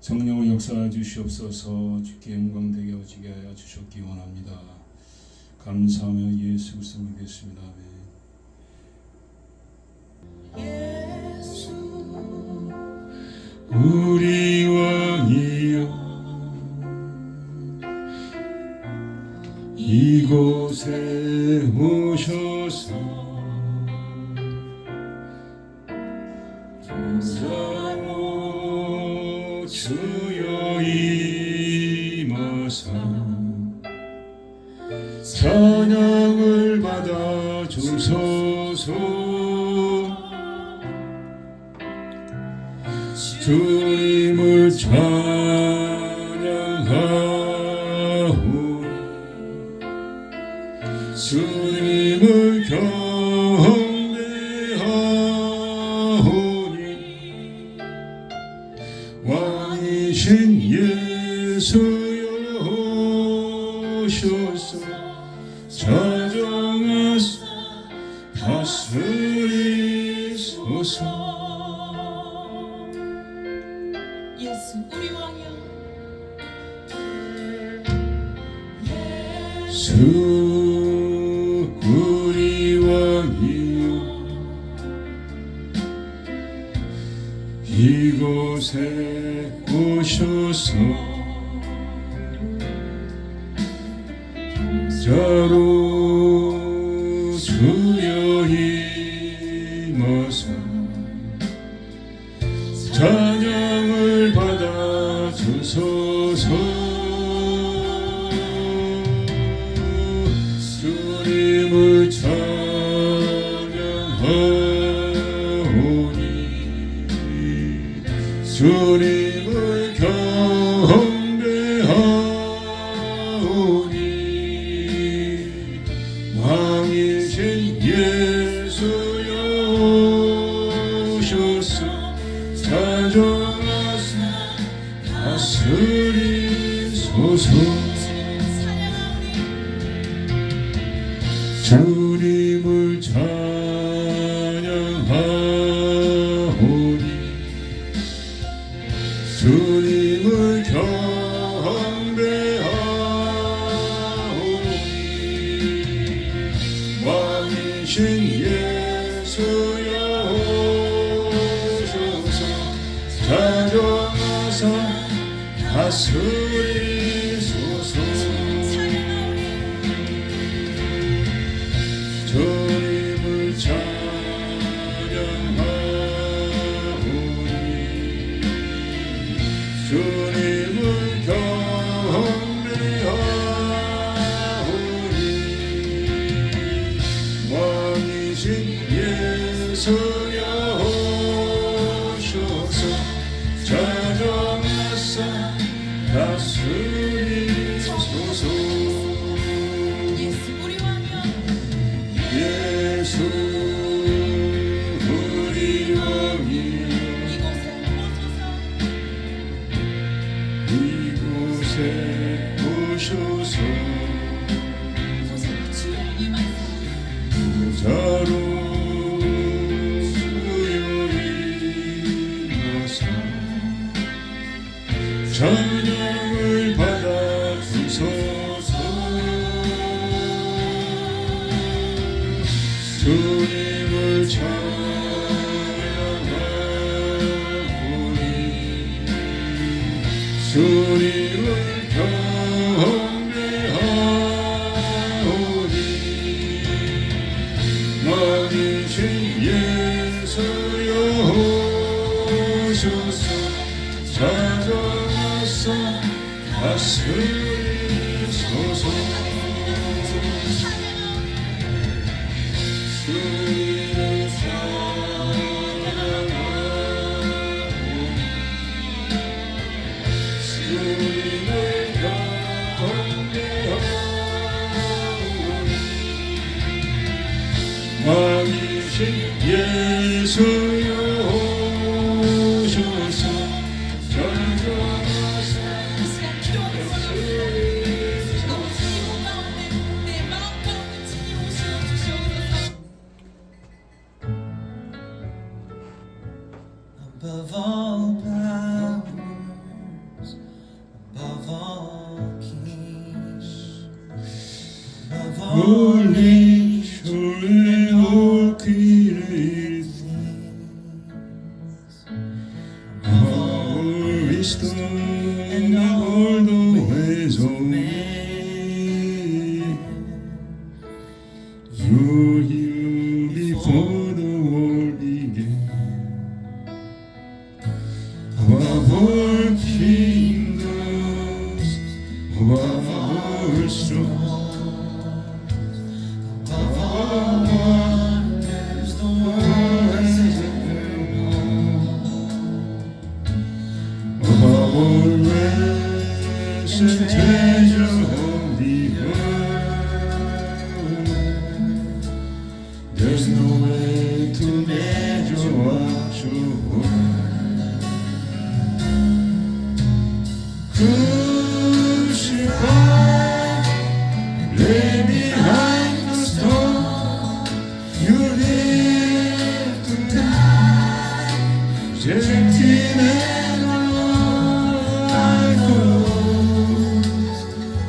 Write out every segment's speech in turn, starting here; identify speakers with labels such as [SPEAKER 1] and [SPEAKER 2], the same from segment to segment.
[SPEAKER 1] 성령의 역사하여 주시옵소서. 주께 영광 되게 오지게 하여 주셨기 원합니다. 감사하며 예수 그리스도 믿겠습니다. 아멘.
[SPEAKER 2] 예수
[SPEAKER 1] 우리 왕이여 이곳에 오셔서 보좌로 주여 임하사 찬양을 받아 주소서. 주님을 찬양하오니 주님을 경배하오니 왕이신 예수여 오셔서 찾아와서 다스리소서.
[SPEAKER 2] 예수 우리 왕이여
[SPEAKER 1] 주 우리 왕이여 이곳에 오셔서 자로 주여 임하사 찬양을 받아 주소서. 주님을 찬양하오니 주님을 경배하오니 왕이신 예수여 오셔서 찾아와서 다스리소서. 주님을 찬양하오니 주님을 경배하오니 왕이신 예수여 오셔서 찾아와서 다스리소서. 주님을 찬양하오니 주님을 경배하오니 왕이신 예수여 오셔서 찾아와서 다스리소서.
[SPEAKER 2] 예수 우리 왕이여
[SPEAKER 1] 예수 우리 왕이여
[SPEAKER 2] 이곳에
[SPEAKER 1] 이곳에
[SPEAKER 2] 오소서
[SPEAKER 1] 오셔서
[SPEAKER 2] 주여 임하사
[SPEAKER 1] 보좌로 주여 임하사 찬양을 받아 주소서. 주님을 찬양하오니 주님을 경배하오니 왕이신 예수여 오셔서 찾아와서 다스리소서. 주님을 찬양하오니 주님을 경배하오니 왕이신 예수여 오셔서 찾아와서
[SPEAKER 2] Above all power
[SPEAKER 1] stone and all the ways of man. You knew before the world began. Above all kingdoms, above all thrones, above all wonders the world has ever known, above all wealth and treasure of the earth, there's no way to measure what you're worth. Crucified, lay behind the stone, you live to die, rejected and alone, like a rose,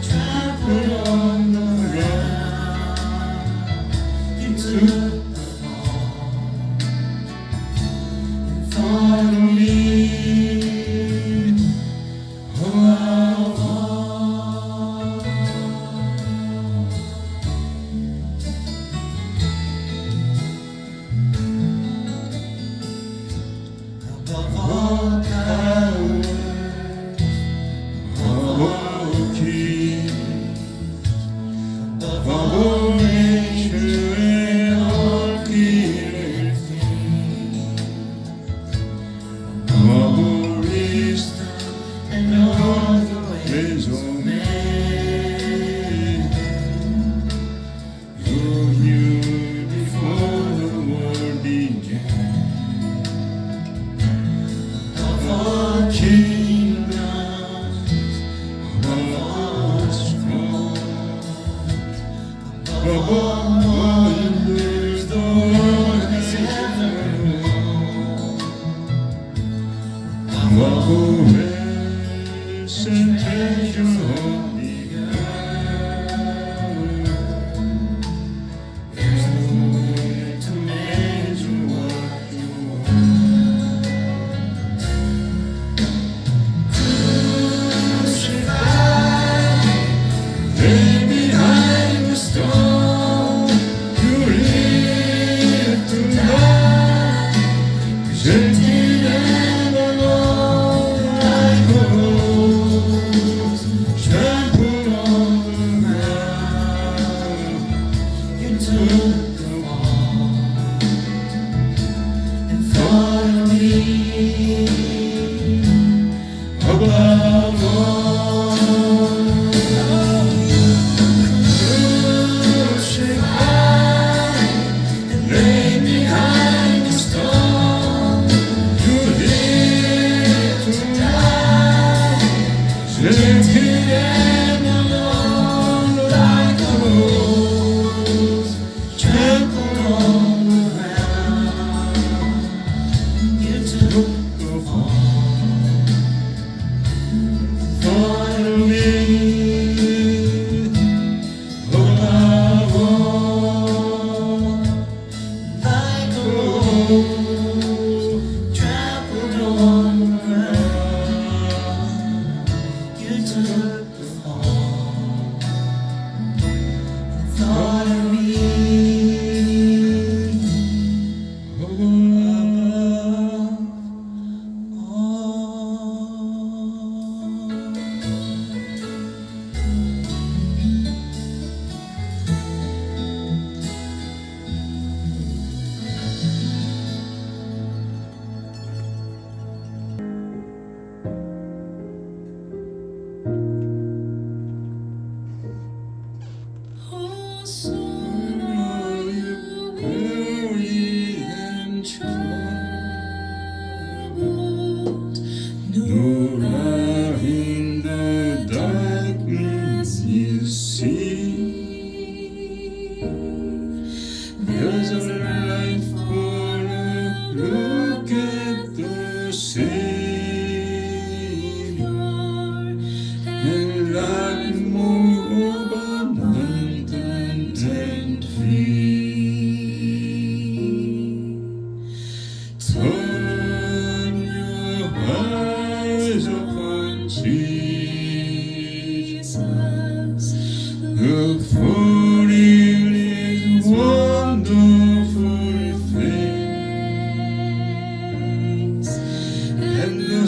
[SPEAKER 1] trampled on the ground. You took the fall and thought of me. Above all powers, above all kings, above all nature and all created things, above all wisdom and all the ways of man, you knew before the world began. All kingdoms, all thrones, above all wonders the world has ever known, above all wealth and treasure of the earth, there's no way to measure what you are. Lay behind the stone, you live to die, rejected and alone, like a rose, trampled on the ground. You took the fall and thought of me above all. Rejected and alone, like a rose, trampled on the ground. You took the fall, thought of me above all, like a rose, trampled on the ground. You took the fall and thought of me above all.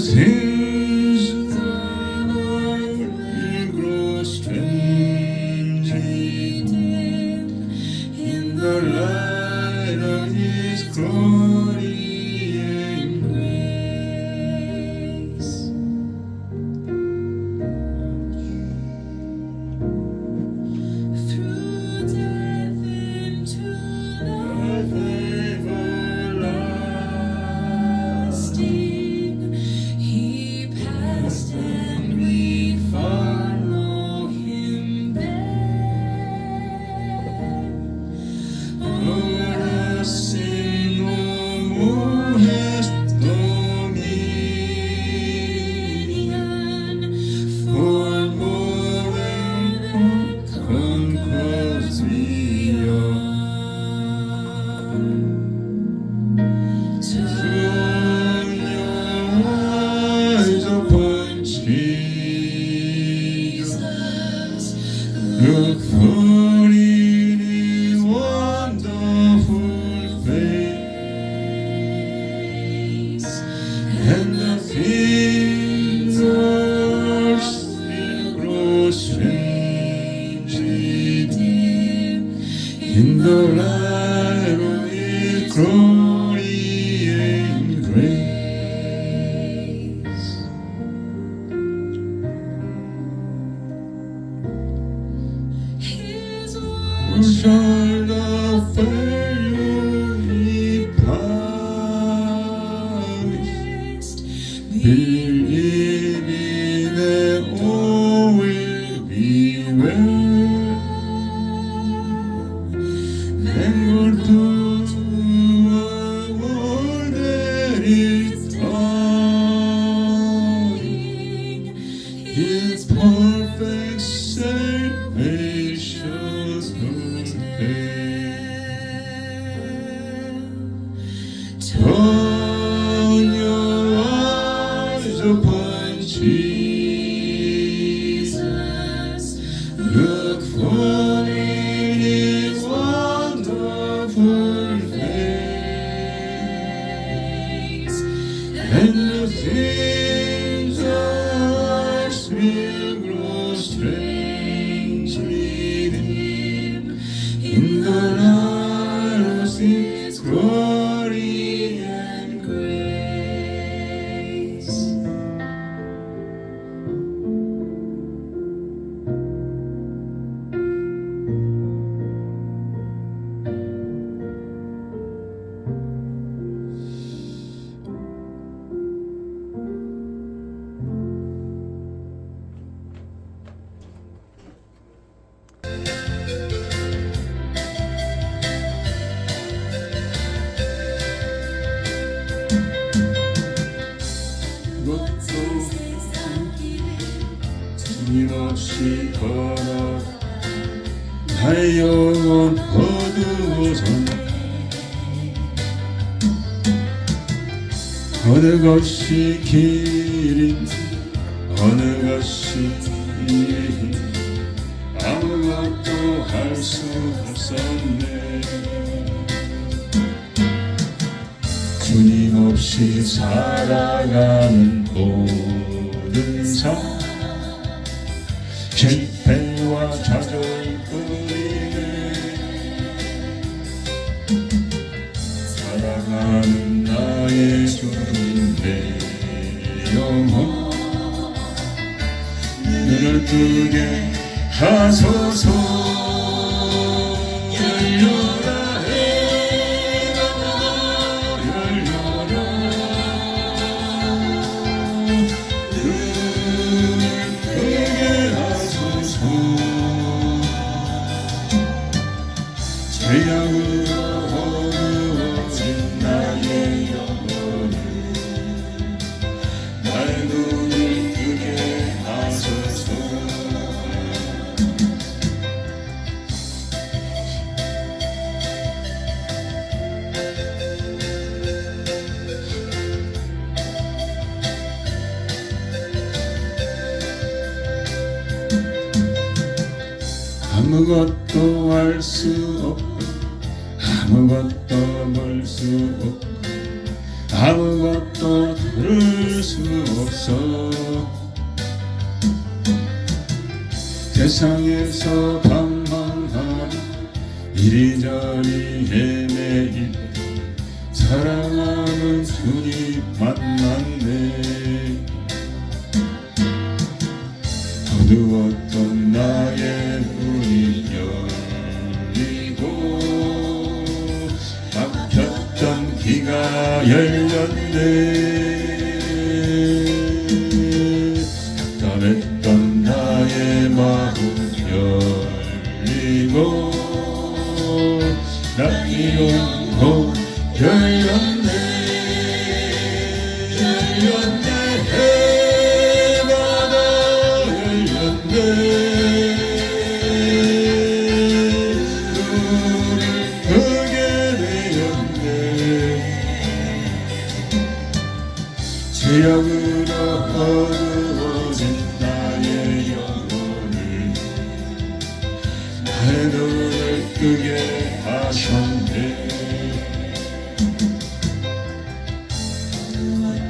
[SPEAKER 1] sins of earth will grow strangely dim in the light of His glory and grace.
[SPEAKER 2] Through death into life everlasting, He passed and we follow Him there.
[SPEAKER 1] Our sin no more has dominion, for more than conquers beyond. Turn your eyes upon Jesus, look for in His wonderful face, and the things ours will grow strangely dim in the light of His glory and grace.
[SPEAKER 2] His
[SPEAKER 1] What shall not fail He promised? Believe in that all will be well. Then we'll do all that is done. His perfect salvation turn your eyes upon Jesus, look for in His wonderful face, and the things ours will grow strangely dim in the light of His glory and grace. 것도 끊임없이 걸어 나의 영혼 어두워서 어느 것이 길인지 어느 것이 길인지 아무것도 할 수 없었네. 주님 없이 살아가는 모든 삶 실패와 좌절뿐이네. 살아가는 나의 주님 내 영혼 눈을 뜨게 하소서. 열려라 해가 열려라 눈을 뜨게 하소서. 죄악으로 어두워진 나의 영혼을 나의 눈을 뜨게 하소서. 아무것도 알 수 없고 아무것도 볼 수 없고 아무것도 들을 수 없어. 세상에서 방황하며 이리저리 헤매일 사랑하는 주님 만났네. 어두웠던 나의 눈이 열리고 막혔던 귀가 열렸네. 답답했던 나의 마음 열리고 나의 영혼 열렸네. 열렸네. 해마다 열렸네. 눈을 뜨게 되었네. 죄악으로 어두워진 나의 영혼을 나의 눈을 뜨게 하셨네.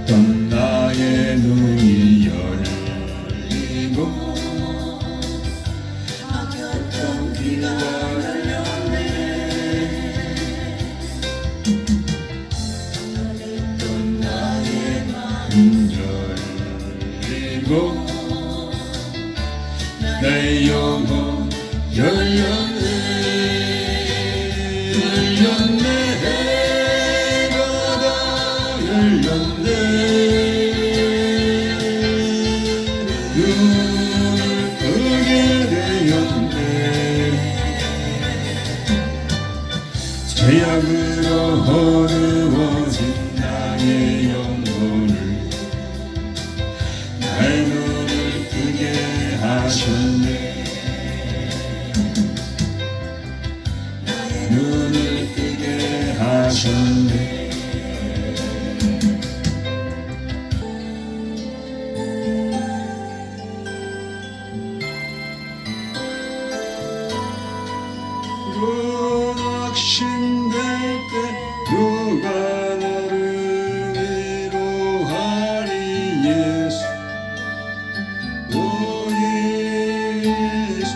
[SPEAKER 1] 어떤 나의 눈이 열리고 막혔던 귀가 열렸네. 어떤 나의 마음 열리고 내 영혼 열렸네. 열렸네. 해마다 열렸네. 눈을 뜨게 되었네. 죄악으로 어두워진 나의 영혼을 나의 눈을 뜨게 하셨네. 눈을 뜨게 하셨네. 낙심될 때 누가 너를 위로하리. 예수 우리 예수.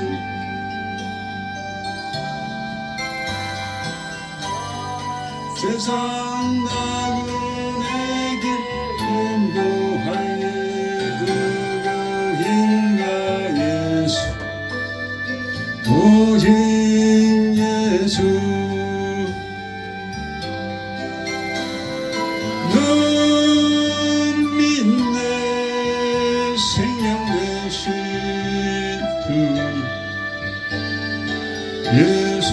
[SPEAKER 1] 세상 나그네길 인도할 누구인가. 예수 오직 예수. 넌 믿네. 생명 되신 주 예수.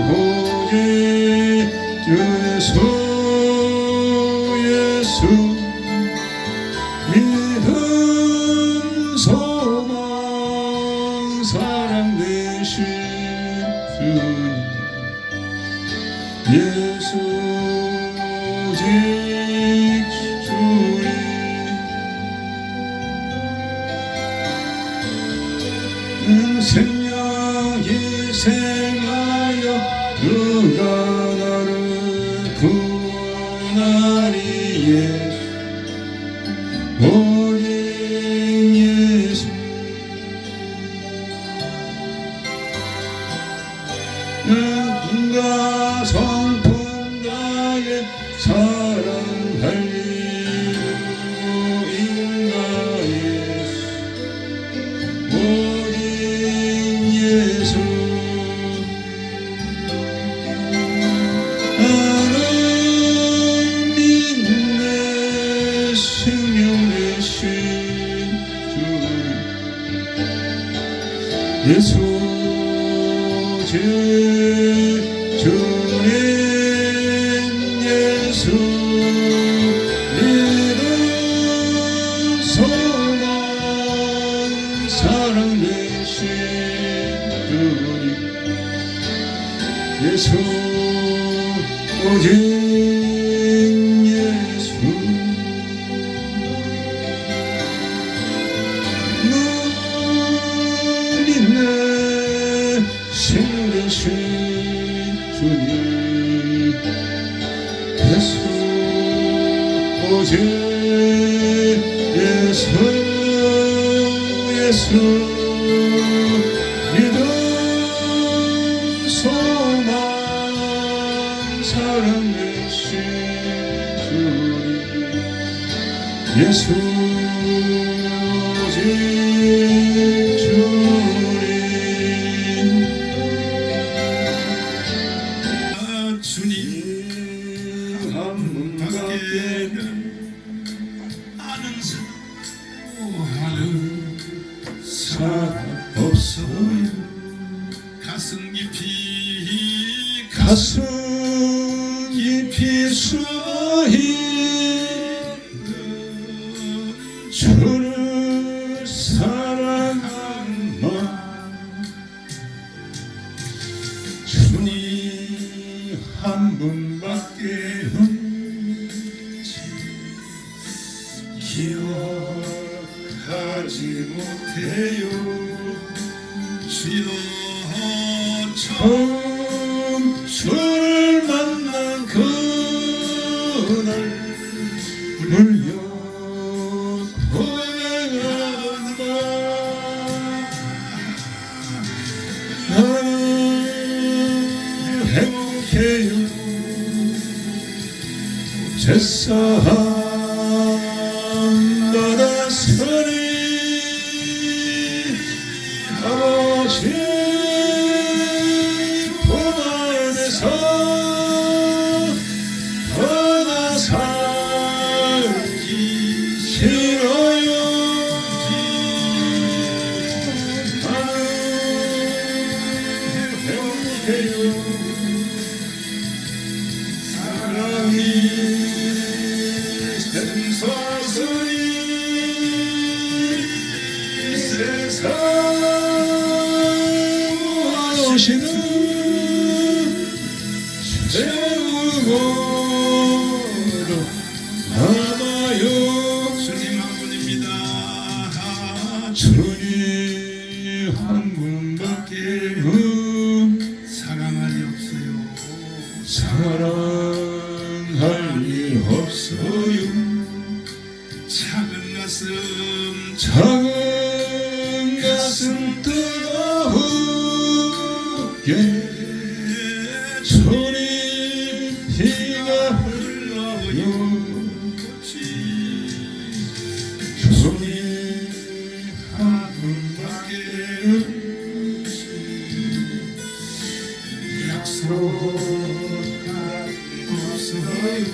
[SPEAKER 1] 오직 주 예수. 예수 믿음 소망 사랑 되신 주 예수. 오직 주님. 생명이 생하여 누가 나를 구원하리. 예수 오직 예수. 누가 선포나의 사랑할 누구인가. 예수 오직 예수. 나는 믿네. 생명 되신 주 예수. 주님 예수. 믿음 소망 사랑 되신 주님 예수. 오직 예수. 눈이 내 오직 예수 예수 믿음 소망 사랑 되신 주님 예수 오직 주님
[SPEAKER 3] 주님
[SPEAKER 1] 한 분밖에는
[SPEAKER 3] 아는
[SPEAKER 1] 사랑 없어요
[SPEAKER 3] 가슴 깊이
[SPEAKER 1] 가슴 깊이 숨어있는 주를 사랑하는 마음 주님 한 분밖에 없는지 기억하지 못해요
[SPEAKER 3] 주여
[SPEAKER 1] 처음 주를 만난 그날 울며 고백한다 나는 행복해요 제사함 받았으니 아버지 품 안에서 떠나 살기 싫어요 나는 행복해요 사랑이 샘솟으니 세상 무엇이든 채우고도 남아요
[SPEAKER 3] 주님 한 분입니다
[SPEAKER 1] 주님 한 분밖에는
[SPEAKER 3] 사랑할 리 없어요
[SPEAKER 1] 사랑할 리 없어요
[SPEAKER 3] 작은 가슴
[SPEAKER 1] 작은 가슴 뜨거우게 주님 피가 흘러요 주님 한 분밖에는 약속할 없어요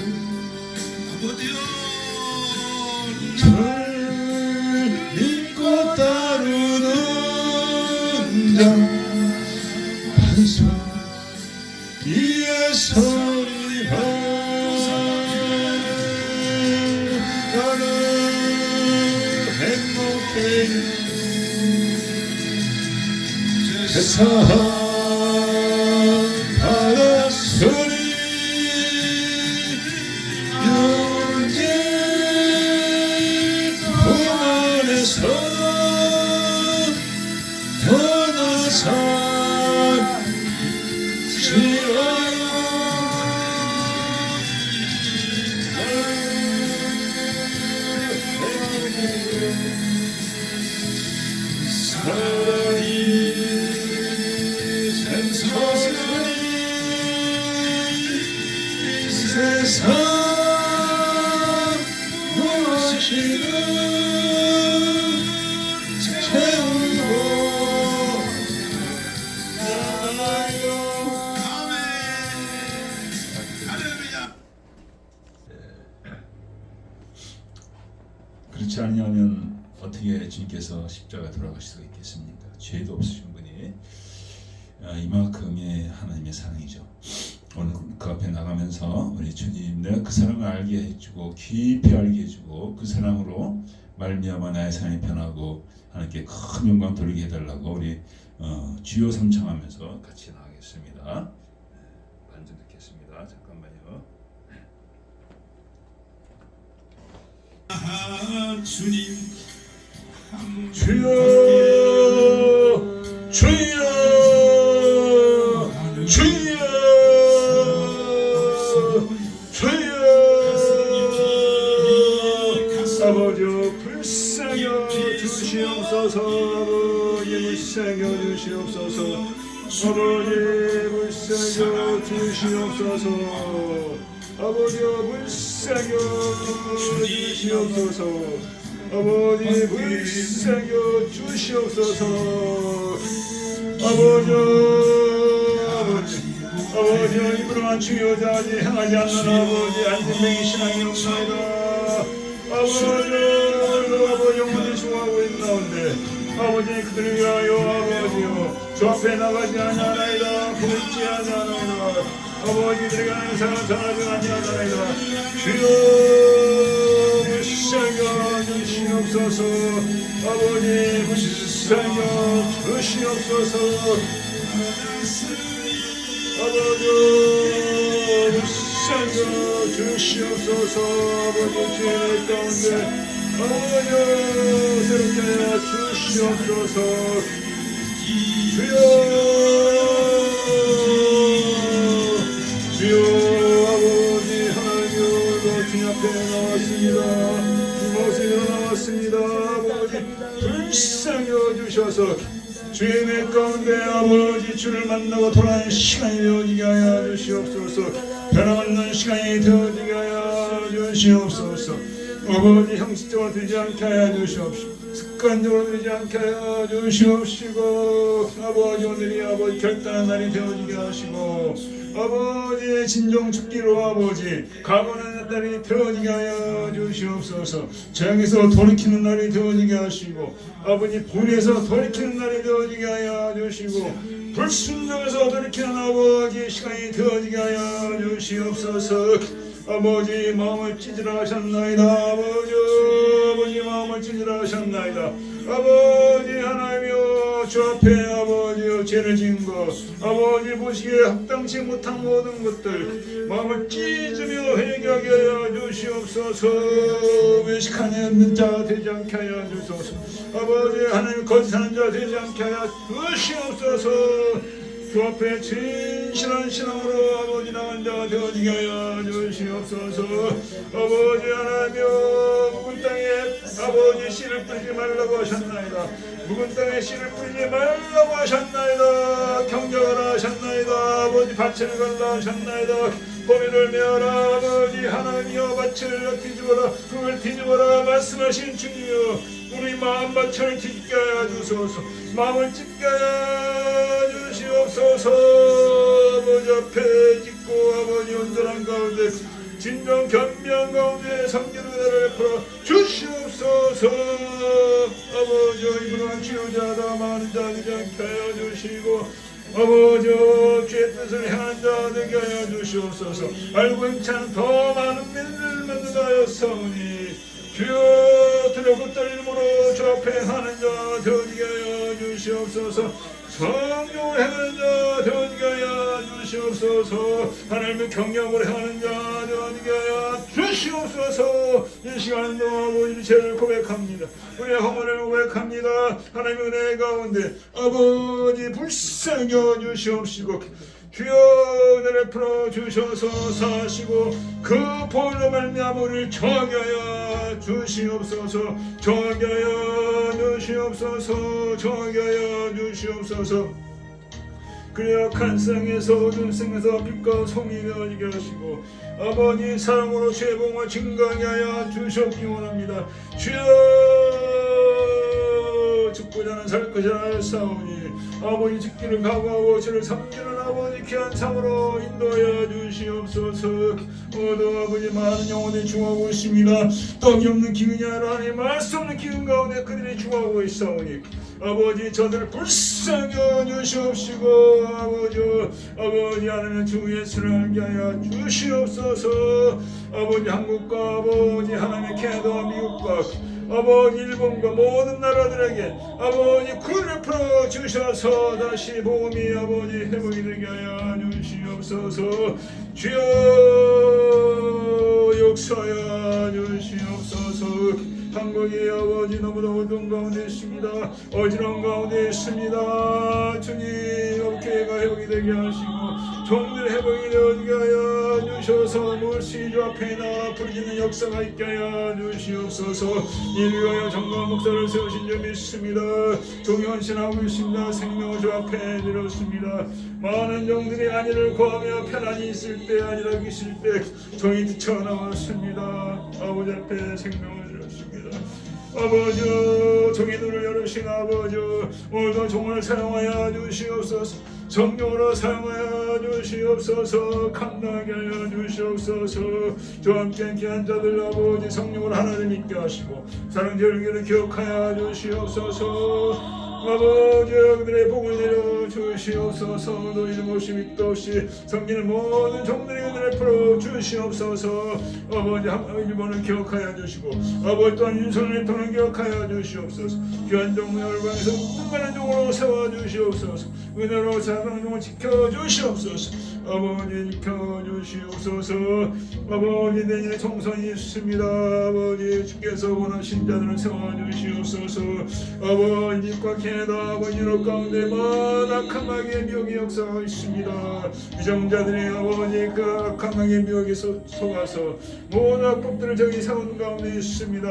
[SPEAKER 3] 아버지여
[SPEAKER 1] 절 믿고 따르는 자 반석 위에 서리라 나는 행복해요 세상 받았으니 영원히 품 안에서 떠나 살기 싫어요 사랑이 샘솟으니 이 세상 무엇이든 채우고 나가요
[SPEAKER 3] 아멘 할렐루야
[SPEAKER 1] 그렇지 아니하면 어떻게 주님께서 십자가 돌아가실 수가 있겠습니까? 죄도 없으신 분이 이만큼의 하나님의 사랑이죠. 오늘 그 앞에 나가면서 우리 주님 내가 그 사랑을 알게 해주고 깊이 알게 해주고 그 사랑으로 말미암아 나의 삶이 변하고 하나님께 큰 영광 돌리게 해달라고 우리 주여 삼창하면서 같이 나가겠습니다. 반주 듣겠습니다. 잠깐만요.
[SPEAKER 3] 주님
[SPEAKER 1] 주여 주여 주여 주여
[SPEAKER 4] 아버지여 불쌍여 주시옵소서. 아버지 불쌍여 주시옵소서. 아버지 불쌍여 주시옵소서. 아버지여 불쌍여 주시옵소서. 아버지 불쌍여 주시옵소서. 아버지여 이브로만 주여자지 행하지 않는 아버지 안진뱅이 신앙이 없나이다. 아버지 영혼이 중하고 있나온데 아버지 그들을 위하여 아버지여 주 앞에 나가지 아니하나이다. 보이지 아니하나이다. 아버지들에게 항상 전하지 아니하나이다. 주여 불쌍여 주시옵소서. 아버지 불쌍여 주시옵소서. 아버지 불쌍여 주시옵소서. 아버지 죄 가운데 아버지 새롭게 하여 주시옵소서. 주여 아버지 하나님여 주님 앞에 나왔습니다. 이모습으로 나왔습니다. 아버지 불쌍여 주셔서 주의 내 가운데 아버지 주를 만나고 돌아가는 시간이 되어지게 하여 주시옵소서. 변함없는 시간이 되어지게 하여 주시옵소서. 아버지 형식적으로 되지 않게 하여 주시옵시고 습관적으로 되지 않게 하여 주시옵시고 아버지 오늘이 아버지 결단한 날이 되어지게 하시고 아버지의 진정 죽기로 아버지 각오하는 날이 되어지게 하여 주시옵소서. 재앙에서 돌이키는 날이 되어지게 하시고 아버지 불에서 돌이키는 날이 되어지게 하여 주시고 불순종에서 돌이키는 아버지 시간이 되어지게 하여 주시옵소서. 아버지 마음을 찢으라 하셨나이다. 아버지 마음을 찢으라 하셨나이다. 아버지 하나님이여 주 앞에 아버지여 죄를 지은 것 아버지 보시기에 합당치 못한 모든 것들 마음을 찢으며 회개하게 하여 주시옵소서. 외식하는 자 되지 않게 하여 주소서. 아버지 하나님 거짓하는 자 되지 않게 하여 주시옵소서. 주 앞에 진실한 신앙으로 아버지 나간 자가 되어지게 하여 주시옵소서. 아버지 하나님여 묵은 땅에 아버지 씨를 뿌리지 말라고 하셨나이다. 묵은 땅에 씨를 뿌리지 말라고 하셨나이다. 경작하라 하셨나이다. 아버지 밭을 갈라 하셨나이다. 고민을 메어라. 아버지 하나님여 밭을 뒤집어라. 그걸 뒤집어라 말씀하신 주님이여 우리 마음밭을 뒤집게 하여 주소서. 마음을 찢게 하여 주시옵소서. 아버지 앞에 짓고 아버지 온전한 가운데 진정 겸비한 가운데 섬기는 은혜를 베풀어 주시옵소서. 아버지 이분은 치유자다 많은 자 되지 않게 하여 주시고 아버지 주의 뜻을 행한 자 되게 하여 주시옵소서. 알고 있지 않은 더 많은 믿음을 만든하여 사오니 주여 두렵고 떨림으로 주 앞에 하는 자 되어지게 하여 주시옵소서. 성령을 행하는 자 되어지게 하여 주시옵소서. 하나님의 경영을 행하는 자 되어지게 하여 주시옵소서. 이 시간도 아버지 죄를 고백합니다. 우리의 허물을 고백합니다. 하나님의 은혜 가운데 아버지 불쌍여 주시옵시고 주여 은혜를 풀어주셔서 사시고 그 보혈로 말미암아 우리를 정하게 하여 주시옵소서. 정하게 하여 주시옵소서. 정하게 하여 주시옵소서. 그래야 악한 생에서 어두운 생에서 빛과 성이 되어지게 하시고 아버지 사랑으로 죄봉을 증강하게 하여 주셨기 원합니다. 주여 죽고자 하는 살 것이라 싸우니 아버지 죽기를 각오하고 주를 섬기는 아버지 귀한 상으로 인도하여 주시옵소서. 오도 아버지 많은 영혼이 중하고 있습니다. 떡이 없는 기근이 아니라 하나님 말 수 없는 기근 가운데 그들이 중하고 있사오니 아버지 저들을 불쌍히 주시옵시고 아버지 하나님 주 예수를 알게 하여 주시옵소서. 아버지 한국과 아버지 하나님의 캐나다와 미국과 아버지 일본과 모든 나라들에게 아버지 구원을 풀어 주셔서 다시 복음이 아버지 회복이 되게 하여 주시옵소서. 주여 역사하여 주시옵소서. 한국이 아버지 너무도 어두운 가운데 있습니다. 어지러운 가운데 있습니다. 주님 교회가 회복이 되게 하시고 종들의 회복이 되어지게 하여 주시옵소서. 주셔서 물시주 앞에 나와 부르짖는 역사가 있게 하여 주시옵소서. 이를 위하여 정과 목사를 세우신 줄 믿습니다. 종연신하고 있습니다. 생명주 앞에 드렸습니다. 많은 종들이 안위를 구하며 편안히 있을 때 안일하게 있을 때 종이 뛰쳐나왔습니다. 아버지 앞에 생명을 드렸습니다. 아버지 종의 눈을 열으신 아버지 오늘도 종을 사용하여 주시옵소서. 성령으로 사용하여 주시옵소서. 감당하게 하여 주시옵소서. 저와 함께 귀한 자들 아버지 성령을 하나님 있게 하시고 사랑절기를 기억하여 주시옵소서. 아버지 그들의 복을 내려 주시옵소서. 너희는 없이 밑도 없이 섬기는 모든 종들이 그들을 풀어 주시옵소서. 아버지 일본을 기억하여 주시고 아버지 또한 윤선을 통해 기억하여 주시옵소서. 귀한 종의 열방에서 뚱가는 종으로 세워 주시옵소서. 은혜로 사랑하는 종을 지켜 주시옵소서. 아버지 지켜 주시옵소서. 아버지 내년에 총선이 있습니다. 아버지 주께서 원하신 자들을 세워 주시옵소서. 아버지 입과 캐나다 아버지 유럽 가운데 많은 악한 마귀의 미혹의 역사가 있습니다. 위정자들이 아버지 그 악한 마귀의 미혹에 속아서 모든 악법들을 저기 세우는 가운데 있습니다.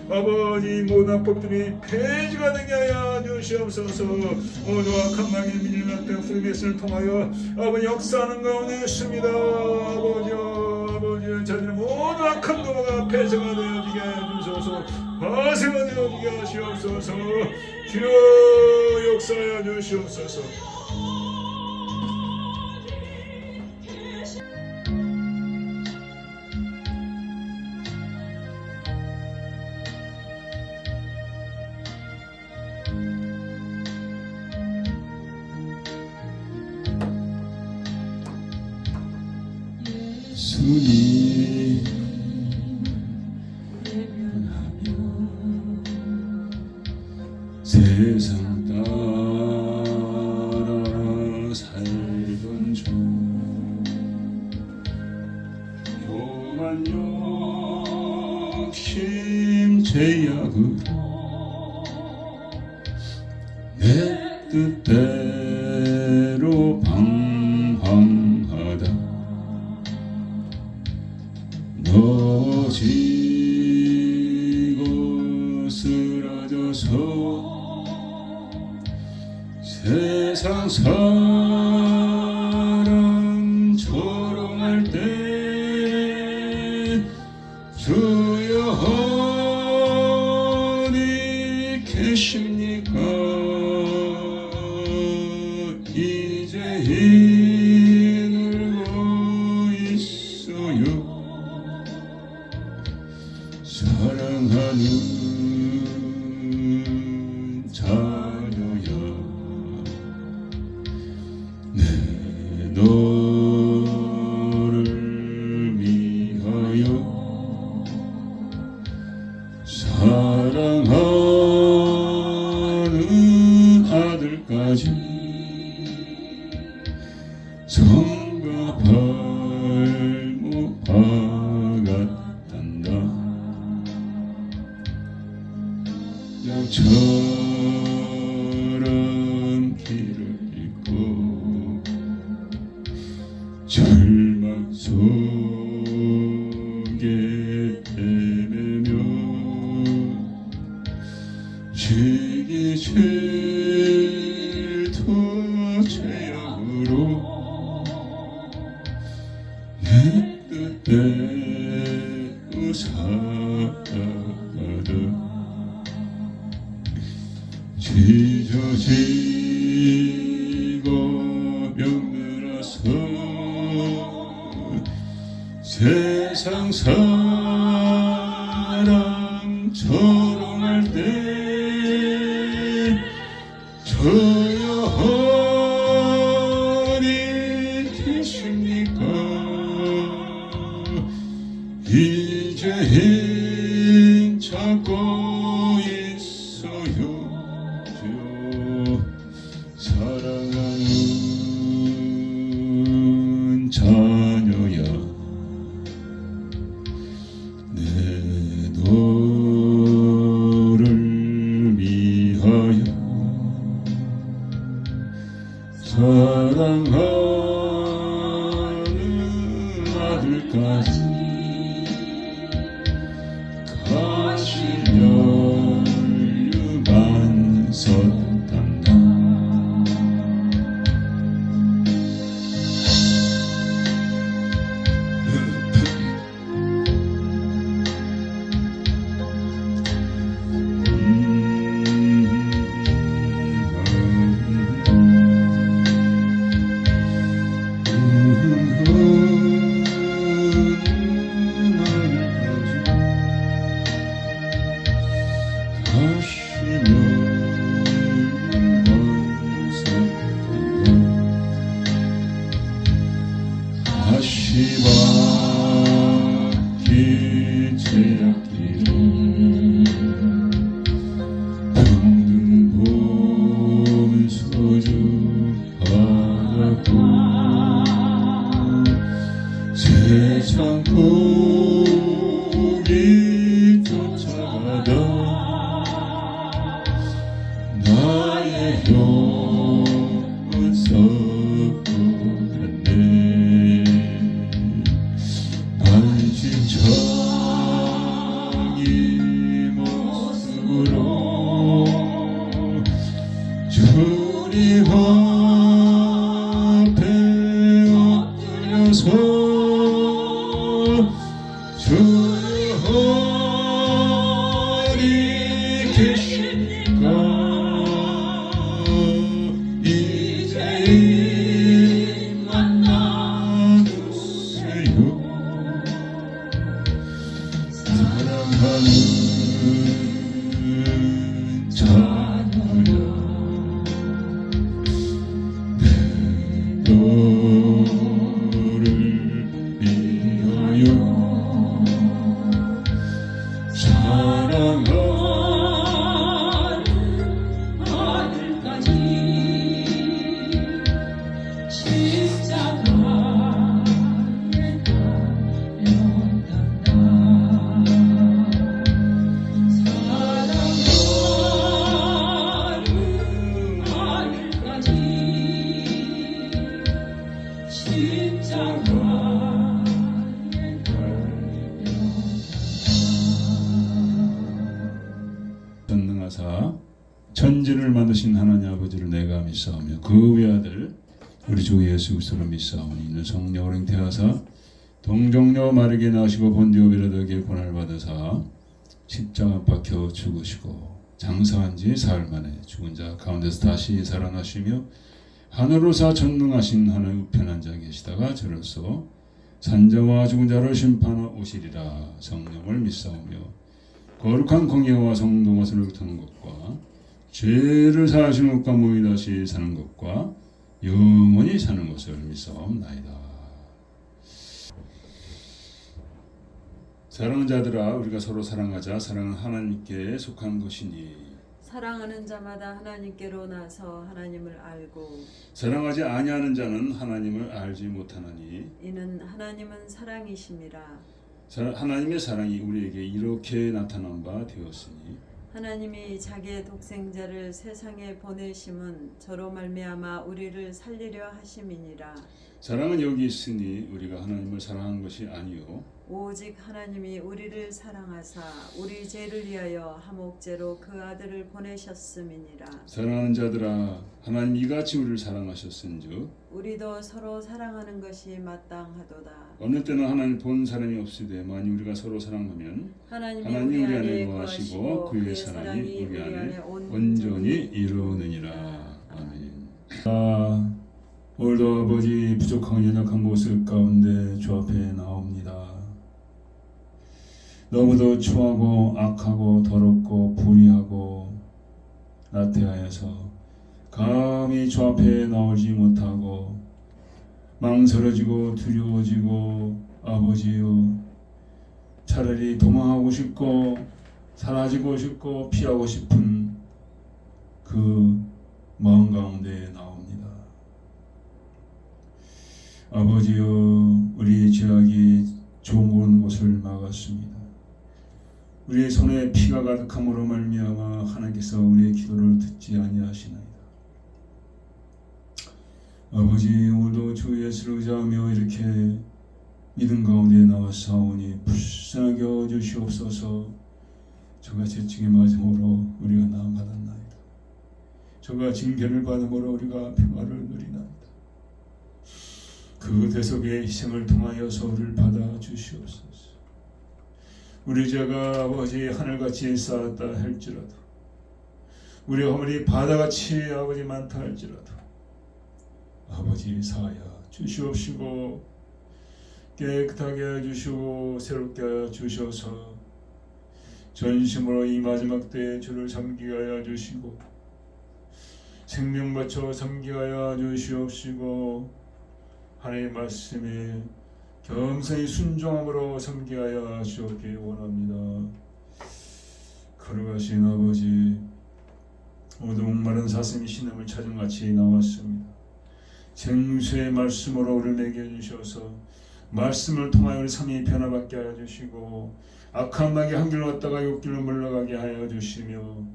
[SPEAKER 4] 아버지 모든 악법들이 폐지가 되게 하여 주시옵소서. 모든 악한 마귀의 밀림 같은 프리메슨을 통하여 아버지 역사하는 가운데 있습니다. 아버지 저들의 모든 악한 도가 폐쇄가 되어지게 하여 주소서. 파쇄가 되어지게 하시옵소서. 주여 역사하여 주시옵소서.
[SPEAKER 1] 순이 세상 따라 살던 중 교만 욕심 제약으로 내 뜻대로 방황하다 넘어지고 쓰러져서 세상 사람 조롱할 때 주여 어디 계십니까? 이제 힘을고 있어요. 사랑하는 자녀야 내 너를 위하여 사랑하는 아들까지 성과 발목 박았단다. 양처럼 길을 잃고 절망 속에 헤매며 시기 질투 죄악으로 내 뜻대로 살아가다 찢어지고 병들어서 세상 사람 조롱할 때 저여 어디 계십니까? 이제 힘 찾고 있어요. 사랑하는 자녀야 내 너를 위하여 사랑하는 아들
[SPEAKER 4] 제약기를 병든 봄 소주하고 세상 고기 쫓아가다 나의 영혼 썩어갔네. 반신창이 모습으로 주님 앞에 엎드려서 주님 어디 계십니까? 이제 만나주세요. 사랑하는 자녀야, 내 너를 위하여 사랑하는
[SPEAKER 2] 하늘까지 십자가에 달려간다. 사랑하는 하늘까지 십자가에
[SPEAKER 1] 전능하사 천지를 만드신 하나님 아버지를 내가 믿사오며 그 외아들 우리 주 예수 그리스도를 믿사오니 이는 성령으로 잉태하사 동정녀 마르게 나시고 본디오 빌라도에게 고난을 받으사 십자가 박혀 죽으시고 장사한 지 사흘 만에 죽은 자 가운데서 다시 살아나시며 하늘로사 전능하신 하나님 우편한 자 계시다가 저로서 산자와 죽은 자를 심판하 오시리라. 성령을 믿사오며 거룩한 공예와 성도가 서로 타는 것과 죄를 사하시는 것과 몸이 다시 사는 것과 영원히 사는 것을 믿사옵나이다. 사랑하는 자들아, 우리가 서로 사랑하자. 사랑은 하나님께 속한 것이니
[SPEAKER 5] 사랑하는 자마다 하나님께로 나서 하나님을 알고
[SPEAKER 1] 사랑하지 아니하는 자는 하나님을 알지 못하나니
[SPEAKER 5] 이는 하나님은 사랑이심이라.
[SPEAKER 1] 하나님의 사랑이 우리에게 이렇게 나타난 바 되었으니
[SPEAKER 5] 하나님이 자기의 독생자를 세상에 보내심은 저로 말미암아 우리를 살리려 하심이니라.
[SPEAKER 1] 사랑은 여기 있으니 우리가 하나님을 사랑한 것이 아니요
[SPEAKER 5] 오직 하나님이 우리를 사랑하사 우리 죄를 위하여 하목제로 그 아들을 보내셨음이니라.
[SPEAKER 1] 사랑하는 자들아, 하나님 이같이 우리를 사랑하셨은즉
[SPEAKER 5] 우리도 서로 사랑하는 것이 마땅하도다.
[SPEAKER 1] 어느 때는 하나님 본 사람이 없으되 만일 우리가 서로 사랑하면
[SPEAKER 5] 하나님이
[SPEAKER 1] 하나님 우리 안에
[SPEAKER 5] 거하시고
[SPEAKER 1] 거하시고 그의 사랑이 우리 안에 온전히 이루느니라. 아멘. 오늘도 아버지 부족한 연약한 모습 가운데 주 앞에 나옵니다. 너무도 추하고 악하고 더럽고 불의하고 나태하여서 감히 주 앞에 나오지 못하고 망설여지고 두려워지고 아버지요 차라리 도망하고 싶고 사라지고 싶고 피하고 싶은 그 마음 가운데 나옵니다. 아버지요 우리 죄악이 종오는 것을 막았습니다. 우리의 손에 피가 가득함으로 말미암아 하나님께서 우리의 기도를 듣지 아니하시나이다. 아버지 오늘도 주 예수를 의지하며 이렇게 믿음 가운데 나와사오니 불쌍하게 여주시옵소서. 저가 채찍에 맞음으로 우리가 나음받았나이다. 저가 징계를 받음으로 우리가 평화를 누리나이다. 그 대속의 희생을 통하여서 우리를 받아주시옵소서. 우리 죄가 아버지 하늘같이 쌓았다 할지라도 우리 허물이 바다같이 아버지 많다 할지라도 아버지 사하여 주시옵시고 깨끗하게 해주시고 새롭게 하여 주셔서 전심으로 이 마지막 때에 주를 섬기게 하여 주시고 생명 바쳐 섬기게 하여 주시옵시고 하나님의 말씀에
[SPEAKER 4] 겸손히 순종함으로 섬기게 하여 주옵기 원합니다. 거룩하신 아버지, 모두 목마른 사슴이 신음을 찾은 같이 나왔습니다. 생수의 말씀으로 우리를 먹여주셔서 말씀을 통하여 우리 삶이 변화받게 하여 주시고 악한 마귀 한 길로 갔다가 욕길로 물러가게 하여 주시며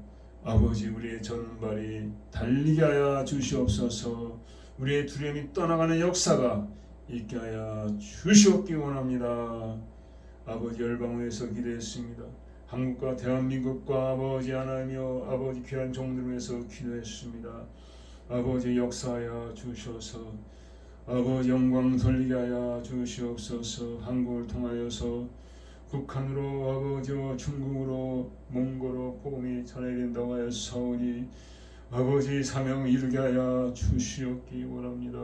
[SPEAKER 4] 아버지 우리의 전발이 달리게 하여 주시옵소서. 우리의 두려움이 떠나가는 역사가 있게 하여 주시옵기 원합니다. 아버지 열방에서 기도했습니다. 한국과 대한민국과 아버지 하나님이여 아버지 귀한 종들을 위해서 기도했습니다. 아버지 역사하여 주셔서 아버지 영광 돌리게 하여 주시옵소서. 한국을 통하여서 북한으로 아버지와 중국으로 몽골로 복음이 전해진다고 하였사오니 아버지 사명 이루게 하여 주시옵기 원합니다.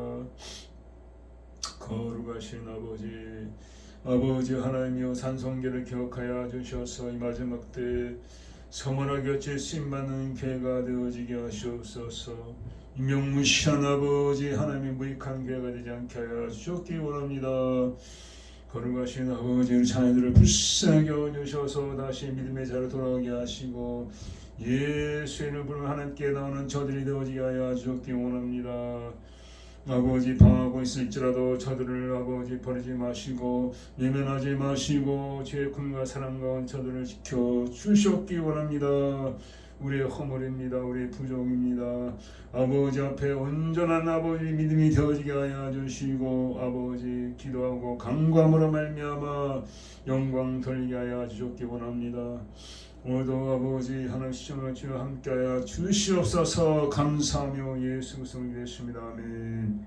[SPEAKER 4] 거룩하신 아버지 하나님이여 산성계를 기억하여 주셔서 이 마지막 때 성원하 곁에 쓰임받는 교회가 되어지게 하시옵소서. 명무시한 아버지 하나님의 무익한 교회가 되지 않게 하여 주옵기 원합니다. 거룩하신 아버지 우리 자녀들을 불쌍히 여겨주셔서 다시 믿음의 자로 돌아오게 하시고 예수의 이름을 부르면 하나님께 나오는 저들이 되어지게 하여 주옵기 원합니다. 아버지 방하고 있을지라도 저들을 아버지 버리지 마시고 외면하지 마시고 주의 군과 사랑 가운데 저들을 지켜 주시옵기 원합니다. 우리의 허물입니다. 우리의 부족입니다. 아버지 앞에 온전한 아버지 믿음이 되어지게 하여 주시고 아버지 기도하고 간구함으로 말미암아 영광 돌리게 하여 주옵기 원합니다. 오늘도 아버지 하나님 시청을 주여 함께하여 주시옵소서. 감사하며 예수 그리스도의 이름으로 기도했습니다. 아멘.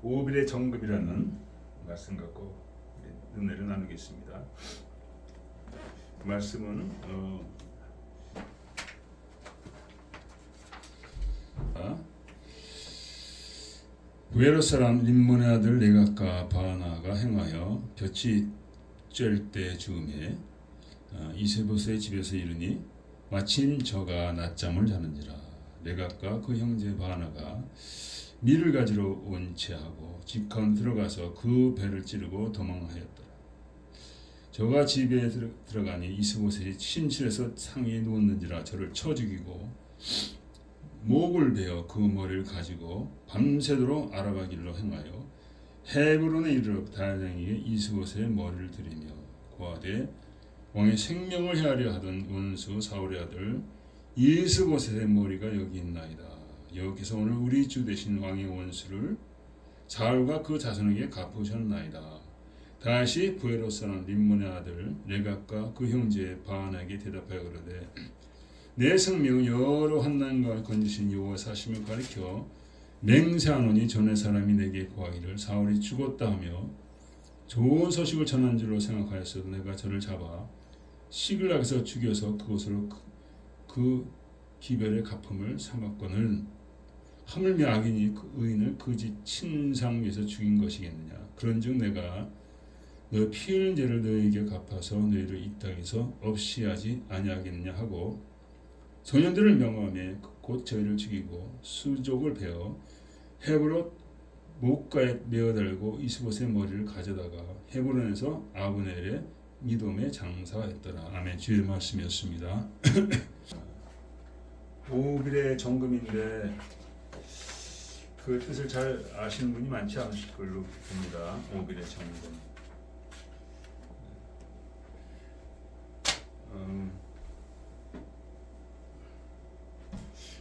[SPEAKER 4] 오빌의 정급이라는 말씀 갖고 은혜를 나누겠습니다. 그 말씀은 부에로 사람 림몬의 아들 레갑과 바나가 행하여 볕이 쬐을 때 즈음에 이세보스의 집에서 이르니 마침 저가 낮잠을 자는지라. 레갑과 그 형제 바나가 밀을 가지러 온 채하고 집 가운데 들어가서 그 배를 찌르고 도망하였더라. 저가 집에 들어가니 이스보셋이 침실에서 상위에 누웠는지라 저를 쳐 죽이고 목을 베어 그 머리를 가지고 밤새도록 아라바길로 행하여 헤브론에 이르러 다윗에게 이스보셋의 머리를 들이며 고하되 왕의 생명을 헤아려 하던 원수 사울의 아들 이스보셋의 머리가 여기 있나이다. 여기서 오늘 우리 주 되신 왕의 원수를 사울과 그 자손에게 갚으셨나이다. 다시 부에로 사람 림몬의 아들 레갑과 그 형제 바나에게 대답하여 그러되 내 생명을 여러 환난과 건지신 여호와 사심을 가리켜 맹세하노니 전에 사람이 내게 고하기를 사울이 죽었다 하며 좋은 소식을 전한 줄로 생각하였어도 내가 저를 잡아 시글락에서 죽여서 그곳으로 그 기별의 갚음을 삼았거늘 하물며 악인이 그 의인을 그 집 친상 위에서 죽인 것이겠느냐. 그런즉 내가 너 피 흘린 죄를 너에게 갚아서 너희를 이 땅에서 없이 하지 아니하겠느냐 하고 소년들을 명하며 곧 저희를 죽이고 수족을 베어 헤브론 목가에 메어달고 이스보셋의 머리를 가져다가 헤브론에서 아브넬의 미돔에 장사했더라. 아멘. 주의 말씀이었습니다. 오빌의 정금인데 그 뜻을 잘 아시는 분이 많지 않으실 걸로 봅니다. 오빌의 정금.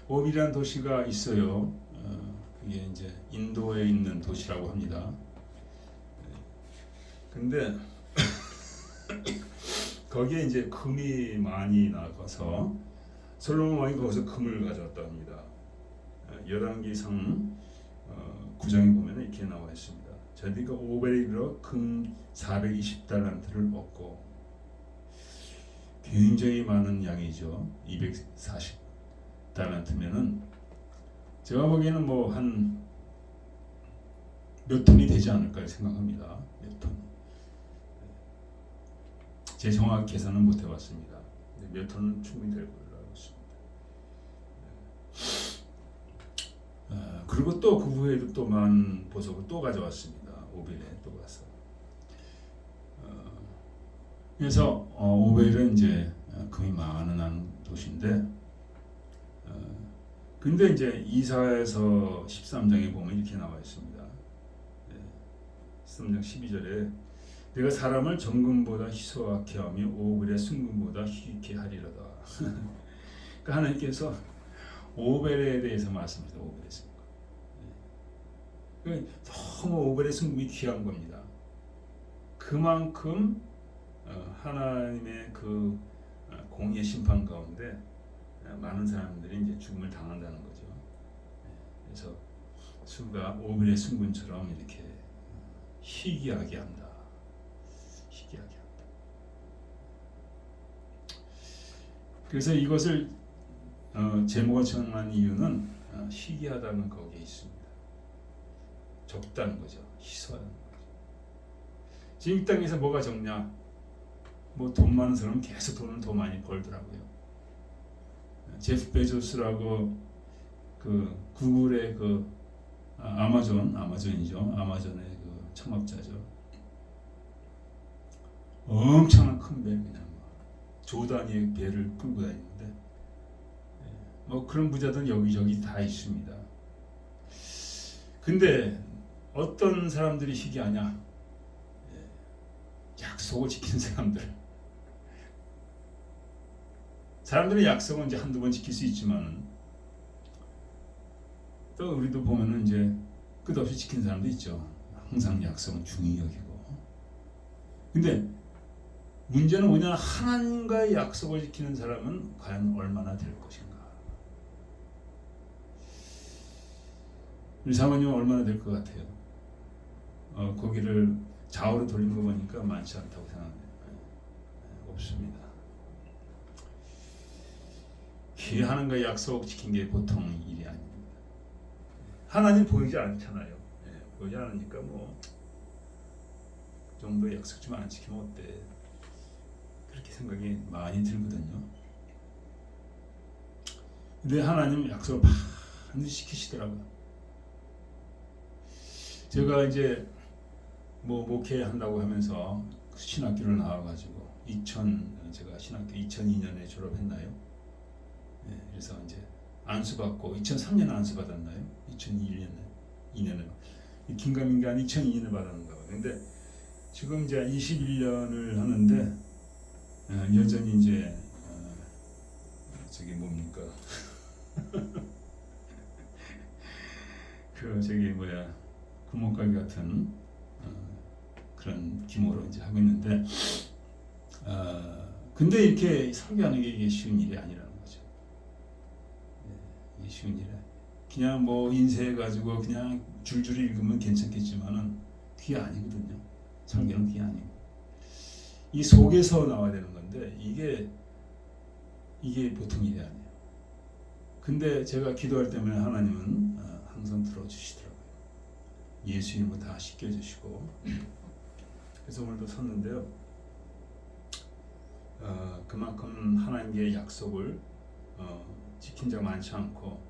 [SPEAKER 4] 오빌이라는 도시가 있어요. 그게 이제 인도에 있는 도시라고 합니다. 근데 거기에 이제 금이 많이 나가서 솔로몬 왕이 거기서 금을 가져왔다 합니다. 열왕기상 9장에 보면 이렇게 나와 있습니다. 저희가 오벨에 이르러 금 420달란트를 얻고 굉장히 많은 양이죠. 240달란트면은 제가 보기에는 뭐 한
[SPEAKER 1] 몇 톤이 되지 않을까 생각합니다. 몇 톤. 제 정확히 계산은 못 해봤습니다. 몇 톤은 충분히 될 걸로 알고 있습니다. 그리고 또 그 후에도 또 많은 보석을 또 가져왔습니다. 오벨에 또 가서. 그래서 오벨은 이제 금이 많은 도시인데, 근데 이제 이사야서 13장에 보면 이렇게 나와 있습니다. 13장 12절에 내가 사람을 정금보다 희소하게 하며 오벨의 순금보다 희귀케 하리로다. 그러니까 하나님께서 오벨에 대해서 말씀하세요. 오벨의 순금. 너무 오벨의 순금이 귀한 겁니다. 그만큼 하나님의 그 공의의 심판 가운데 많은 사람들이 이제 죽음을 당한다는 거죠. 그래서 수가 오벨의 순금처럼 이렇게 희귀하게 한다. 희귀하게 한다. 그래서 이것을 제목을 정한 이유는 희귀하다는 거기에 있습니다. 적다는 거죠. 희소하다는 거죠. 지금 이 땅에서 뭐가 적냐? 뭐 돈 많은 사람은 계속 돈을 더 많이 벌더라고요. 제프 베조스라고 그 구글의 그 아마존이죠. 아마존의 그 창업자죠. 엄청난 큰 배, 그냥 조 단위의 배를 끌고 다니는데, 뭐 그런 부자들은 여기저기 다 있습니다. 근데 어떤 사람들이 희귀하냐? 약속을 지키는 사람들. 사람들의 약속은 이제 한두 번 지킬 수 있지만, 또 우리도 보면은 이제 끝없이 지키는 사람도 있죠. 항상 약속은 중히 여기고. 근데 문제는 뭐냐? 하나님과의 약속을 지키는 사람은 과연 얼마나 될 것인가? 우리 사모님은 얼마나 될 것 같아요? 거기를 좌우로 돌린 거 보니까 많지 않다고 생각합니다. 없습니다. 하나님과의 약속 지킨 게 보통 일이 아닙니다. 하나님 보이지 않잖아요. 보이지 않으니까 뭐 그 정도 약속 좀 안 지키면 어때? 그렇게 생각이 많이 들거든요. 근데 하나님 약속을 반드시 지키시더라고요. 제가 이제 뭐 목회한다고 하면서 신학교를 나와가지고 제가 신학교 2002년에 졸업했나요? 그래서 이제 안수받고 2003년에 안수받았나요? 2002년에 긴가민가 2002년에 받았는가 봐요. 근데 지금 이제 21년을 하는데 여전히 이제 저기 뭡니까? 그 저기 뭐야 구멍가게 같은 그런 규모로 이제 하고 있는데, 근데 이렇게 설교하는 게 이게 쉬운 일이 아니라는 거죠. 이게 쉬운 일이 아니에요. 그냥 뭐 인쇄해가지고 그냥 줄줄이 읽으면 괜찮겠지만은 그게 아니거든요. 설교는 그게 아니고 이 속에서 나와야 되는 건데 이게 보통 일이 아니에요. 근데 제가 기도할 때면 하나님은 항상 들어주시더라고요. 예수 이름으로 다 씻겨주시고. 그래서 오늘도 섰는데요. 그만큼 하나님의 약속을 지킨 자가 많지 않고,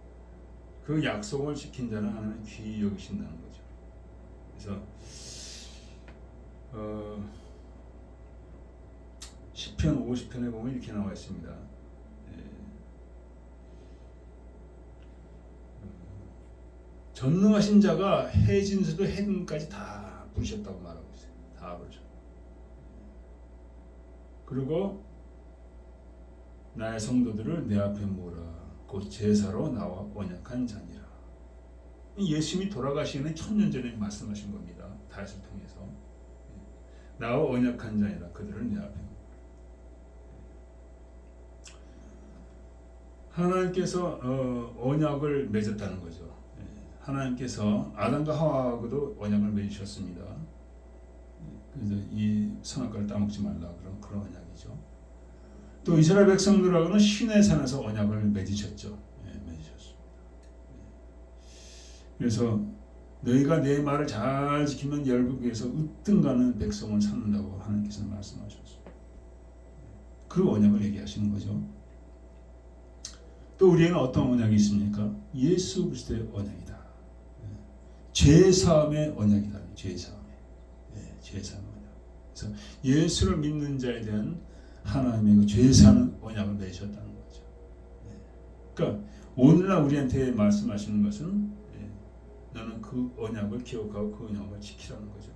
[SPEAKER 1] 그 약속을 지킨 자는 하나님 귀히 여기신다는 거죠. 그래서 시편 50편에 보면 이렇게 나와 있습니다. 전능하신 자가 해진수도 해금까지 다 부르셨다고 말하고 있어요. 다 부르셨다. 그리고 나의 성도들을 내 앞에 모으라. 곧 제사로 나와 언약한 자니라. 예수님이 돌아가시는 천년 전에 말씀하신 겁니다. 다윗을 통해서. 나와 언약한 자니라. 그들을 내 앞에 모으라. 하나님께서 언약을 맺었다는 거죠. 하나님께서 아담과 하와하고도 언약을 맺으셨습니다. 그래서 이 선악과를 따먹지 말라 그런 언약이죠. 또 이스라엘 백성들하고는 시내 산에서 언약을 맺으셨죠. 맺으셨습니다. 그래서 너희가 내 말을 잘 지키면 열국에서 으뜸가는 백성을 삼는다고 하나님께서 말씀하셨어요. 그 언약을 얘기하시는 거죠. 또 우리에게는 어떤 언약이 있습니까? 예수 그리스도의 언약이다. 죄사함의 언약이다. 죄사함의 언약. 그래서 예수를 믿는 자에 대한 하나님의 그 죄사하는 언약을 맺으셨다는 거죠. 그러니까 오늘날 우리한테 말씀하시는 것은 너는 그 언약을 기억하고 그 언약을 지키라는 거죠.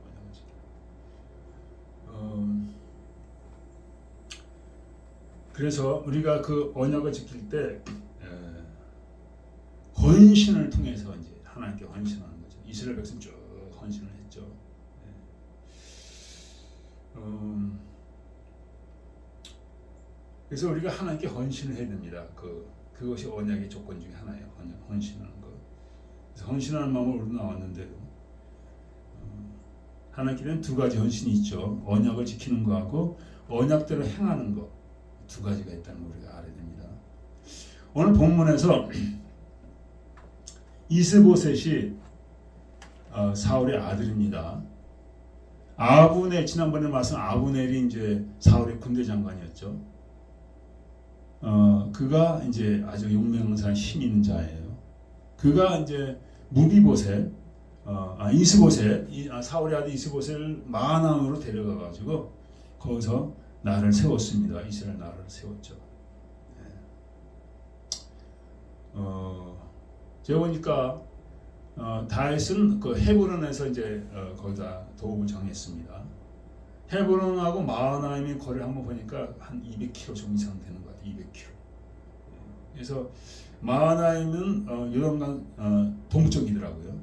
[SPEAKER 1] 언약을 지키라. 그래서 우리가 그 언약을 지킬 때 헌신을 통해서 이제 하나님께 헌신하는 거죠. 이스라엘 백성 쭉 헌신을 했죠. 그래서 우리가 하나님께 헌신을 해야 됩니다. 그것이 언약의 조건 중에 하나예요. 헌신하는 거. 그래서 헌신하는 마음으로 우리 나왔는데요. 하나님께는 두 가지 헌신이 있죠. 언약을 지키는 거하고 언약대로 행하는 거. 두 가지가 있다는 걸 우리가 알아야 됩니다. 오늘 본문에서 이스보셋이 사울의 아들입니다. 아브넬, 지난번에 말씀 아브넬이 이제 사울의 군대 장관이었죠. 그가 이제 아주 용맹한 힘 있는 자예요. 그가 이제 무비보셋, 이스보셋, 사울의 아들 이스보셋을 마한으로 데려가 가지고 거기서 나라를 세웠습니다. 이스라엘 나라를 세웠죠. 제가 보니까 다윗은 그 헤브론에서 이제 거기다 도읍을 정했습니다. 헤브론하고 마하나임의 거리를 한번 보니까 한 200km 좀 이상 되는 것 같아요. 200km. 그래서 마하나임은 요단강 동쪽이더라고요.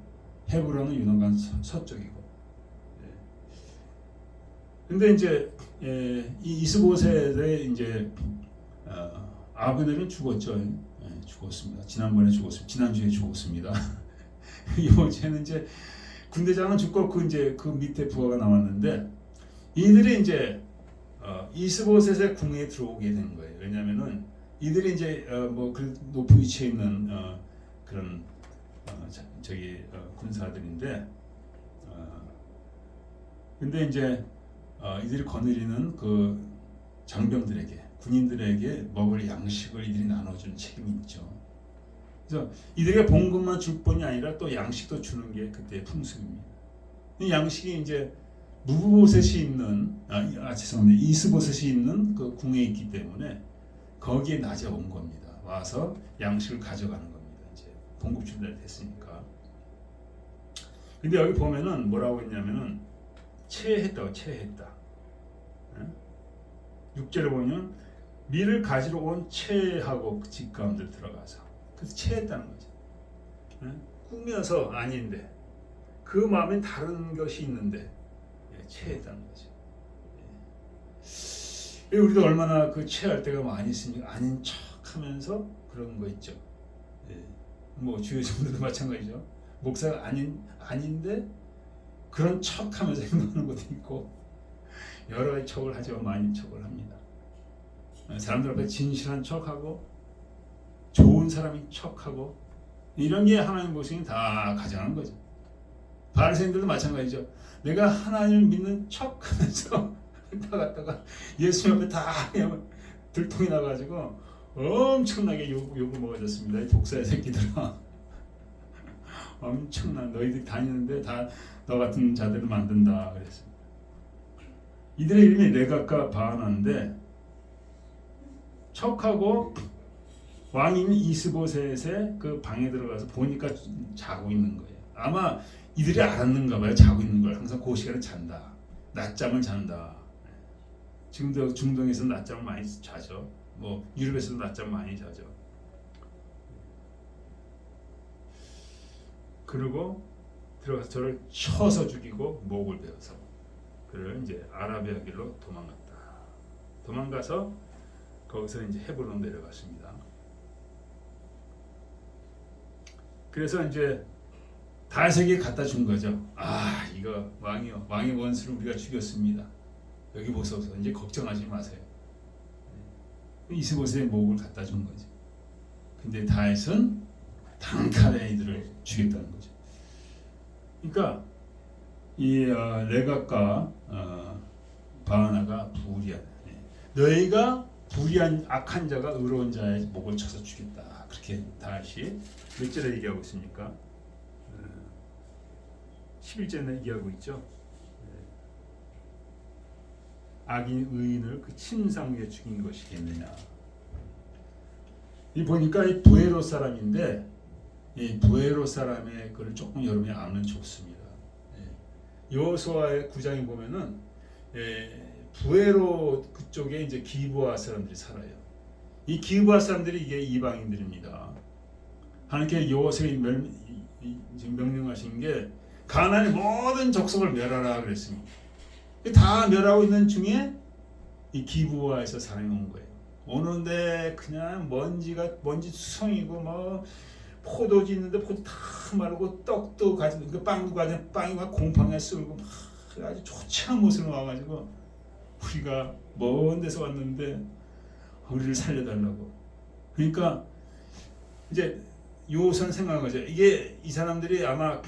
[SPEAKER 1] 헤브론은 요단강 서쪽이고. 근데 이제 이 이스보셋의 이제 아브넬은 죽었죠. 죽었습니다. 지난번에 죽었습니다. 지난주에 죽었습니다. 이번에는 이제 군대장은 죽고 그 밑에 부하가 남았는데 이들이 이제 이스보셋의 궁에 들어오게 된 거예요. 왜냐하면은 이들이 이제 그 높은 위치에 있는 그런 군사들인데 근데 이제 이들이 거느리는 그 장병들에게 군인들에게 먹을 양식을 이들이 나눠주는 책임이 있죠. 그래서 이들에게 봉급만 줄 뿐이 아니라 또 양식도 주는 게 그때의 풍습입니다. 이 양식이 이제 무브보셋이 있는 죄송합니다. 이스보셋이 있는 그 궁에 있기 때문에 거기에 낮에 온 겁니다. 와서 양식을 가져가는 겁니다. 이제 봉급 준다 됐으니까. 근데 여기 보면은 뭐라고 했냐면은 체했다고 체했다. 6절에 보면 밀을 가지러 온 체하고 집 가운데 들어가서 그래서 체했다는 거죠. 꾸며서 아닌데 그 마음에 다른 것이 있는데 체했다는 거죠. 우리도 얼마나 그 체할 때가 많이 있으니까 아닌 척하면서 그런 거 있죠. 뭐 주요 정도도 마찬가지죠. 목사가 아닌데 그런 척하면서 행동하는 것도 있고 여러 가지 척을 하지만 많이 척을 합니다. 사람들 앞에 진실한 척하고 좋은 사람인 척하고 이런 게 하나님 보시기엔 다 가장한 거죠. 바리새인들도 마찬가지죠. 내가 하나님을 믿는 척하면서 나갔다가 예수 앞에 다 그냥 들통이 나가지고 엄청나게 욕을 먹어졌습니다. 이 독사의 새끼들아. 엄청난 너희들이 다니는데 다 너 같은 자들을 만든다 그랬습니다. 이들의 이름이 레갑과 바하나인데 척하고 왕인 이스보셋의 그 방에 들어가서 보니까 자고 있는 거예요. 아마 이들이 알았는가 봐요. 자고 있는 걸. 항상 그 시간에 잔다. 낮잠을 잔다. 지금도 중동에서 낮잠을 많이 자죠. 뭐 유럽에서도 낮잠 많이 자죠. 그리고 들어가서 저를 쳐서 죽이고 목을 베어서 그를 이제 아라비아 길로 도망갔다. 도망가서 거기서 이제 헤브론 내려갔습니다. 그래서 이제 다윗에게 갖다 준 거죠. 아, 이거 왕이요, 왕의 원수를 우리가 죽였습니다. 여기 보소서. 이제 걱정하지 마세요. 이스보셋의 목을 갖다 준 거죠. 근데 다윗은 단칼에 이들을 죽였다는 거죠. 그러니까 이 레갑과 바하나가 불의하다. 너희가 불의한 악한 자가 의로운 자의 목을 쳐서 죽였다. 그렇게 다시 몇 절에 얘기하고 있습니까? 11절에 얘기하고 있죠. 악인 의인을 그 침상 위에 죽인 것이겠느냐. 이 보니까 이 부에로 사람인데 이 부에로 사람의 그걸 조금 여러분이 알면 좋습니다. 여호수아의 9장에 보면은 부에로 그쪽에 이제 기브아 사람들이 살아요. 이 기브아 사람들이 이게 이방인들입니다. 하나님께 여호수아에게 명령하신 게 가나안의 모든 족속을 멸하라 그랬습니다. 다 멸하고 있는 중에 이 기브아에서 사람이 온 거예요. 오는데 그냥 먼지 수성이고 뭐 포도지 있는데 포도 다 마르고 떡도 가지고 그 빵도 가지고 빵이 막 공방에 쓸고 막 아주 좋지 않은 모습으로 와가지고 우리가 먼 데서 왔는데 우리를 살려달라고. 그러니까 이제 요선 생각한 거죠. 이게 이 사람들이 아마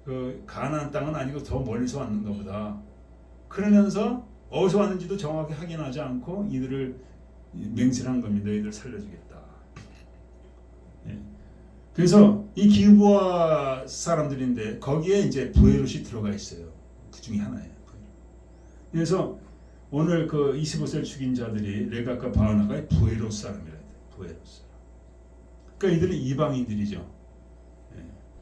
[SPEAKER 1] 그 가나안 땅은 아니고 더 멀리서 왔는가 보다. 그러면서 어디서 왔는지도 정확히 확인하지 않고 이들을 맹세한 겁니다. 너희들 살려주겠다. 그래서 이 기브아 사람들인데 거기에 이제 부에롯이 들어가 있어요. 그 중에 하나예요. 그래서 오늘 그 25세를 죽인 자들이 레갑과 바하나가 부에롯 사람이라 해요. 부에롯 사람. 그러니까 이들은 이방인들이죠.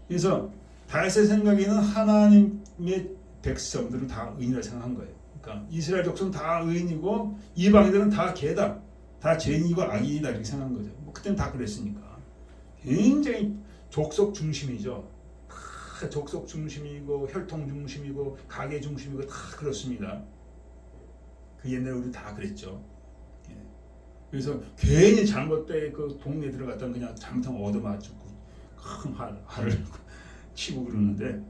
[SPEAKER 1] 그래서 다윗의 생각에는 하나님의 백성들은 다 의인이라 생각한 거예요. 그러니까 이스라엘 족속은 다 의인이고 이방인들은 다 개다, 다 죄인이고 악인이다 이렇게 생각한 거죠. 뭐 그때는 다 그랬으니까. 굉장히 족속 중심이죠. 다 족속 중심이고 혈통 중심이고 가계 중심이고 다 그렇습니다. 그 옛날에 우리 다 그랬죠. 그래서 괜히 잘못돼 그 동네 들어갔다가 그냥 잘못하면 얻어맞고 큰 화를 치고 그러는데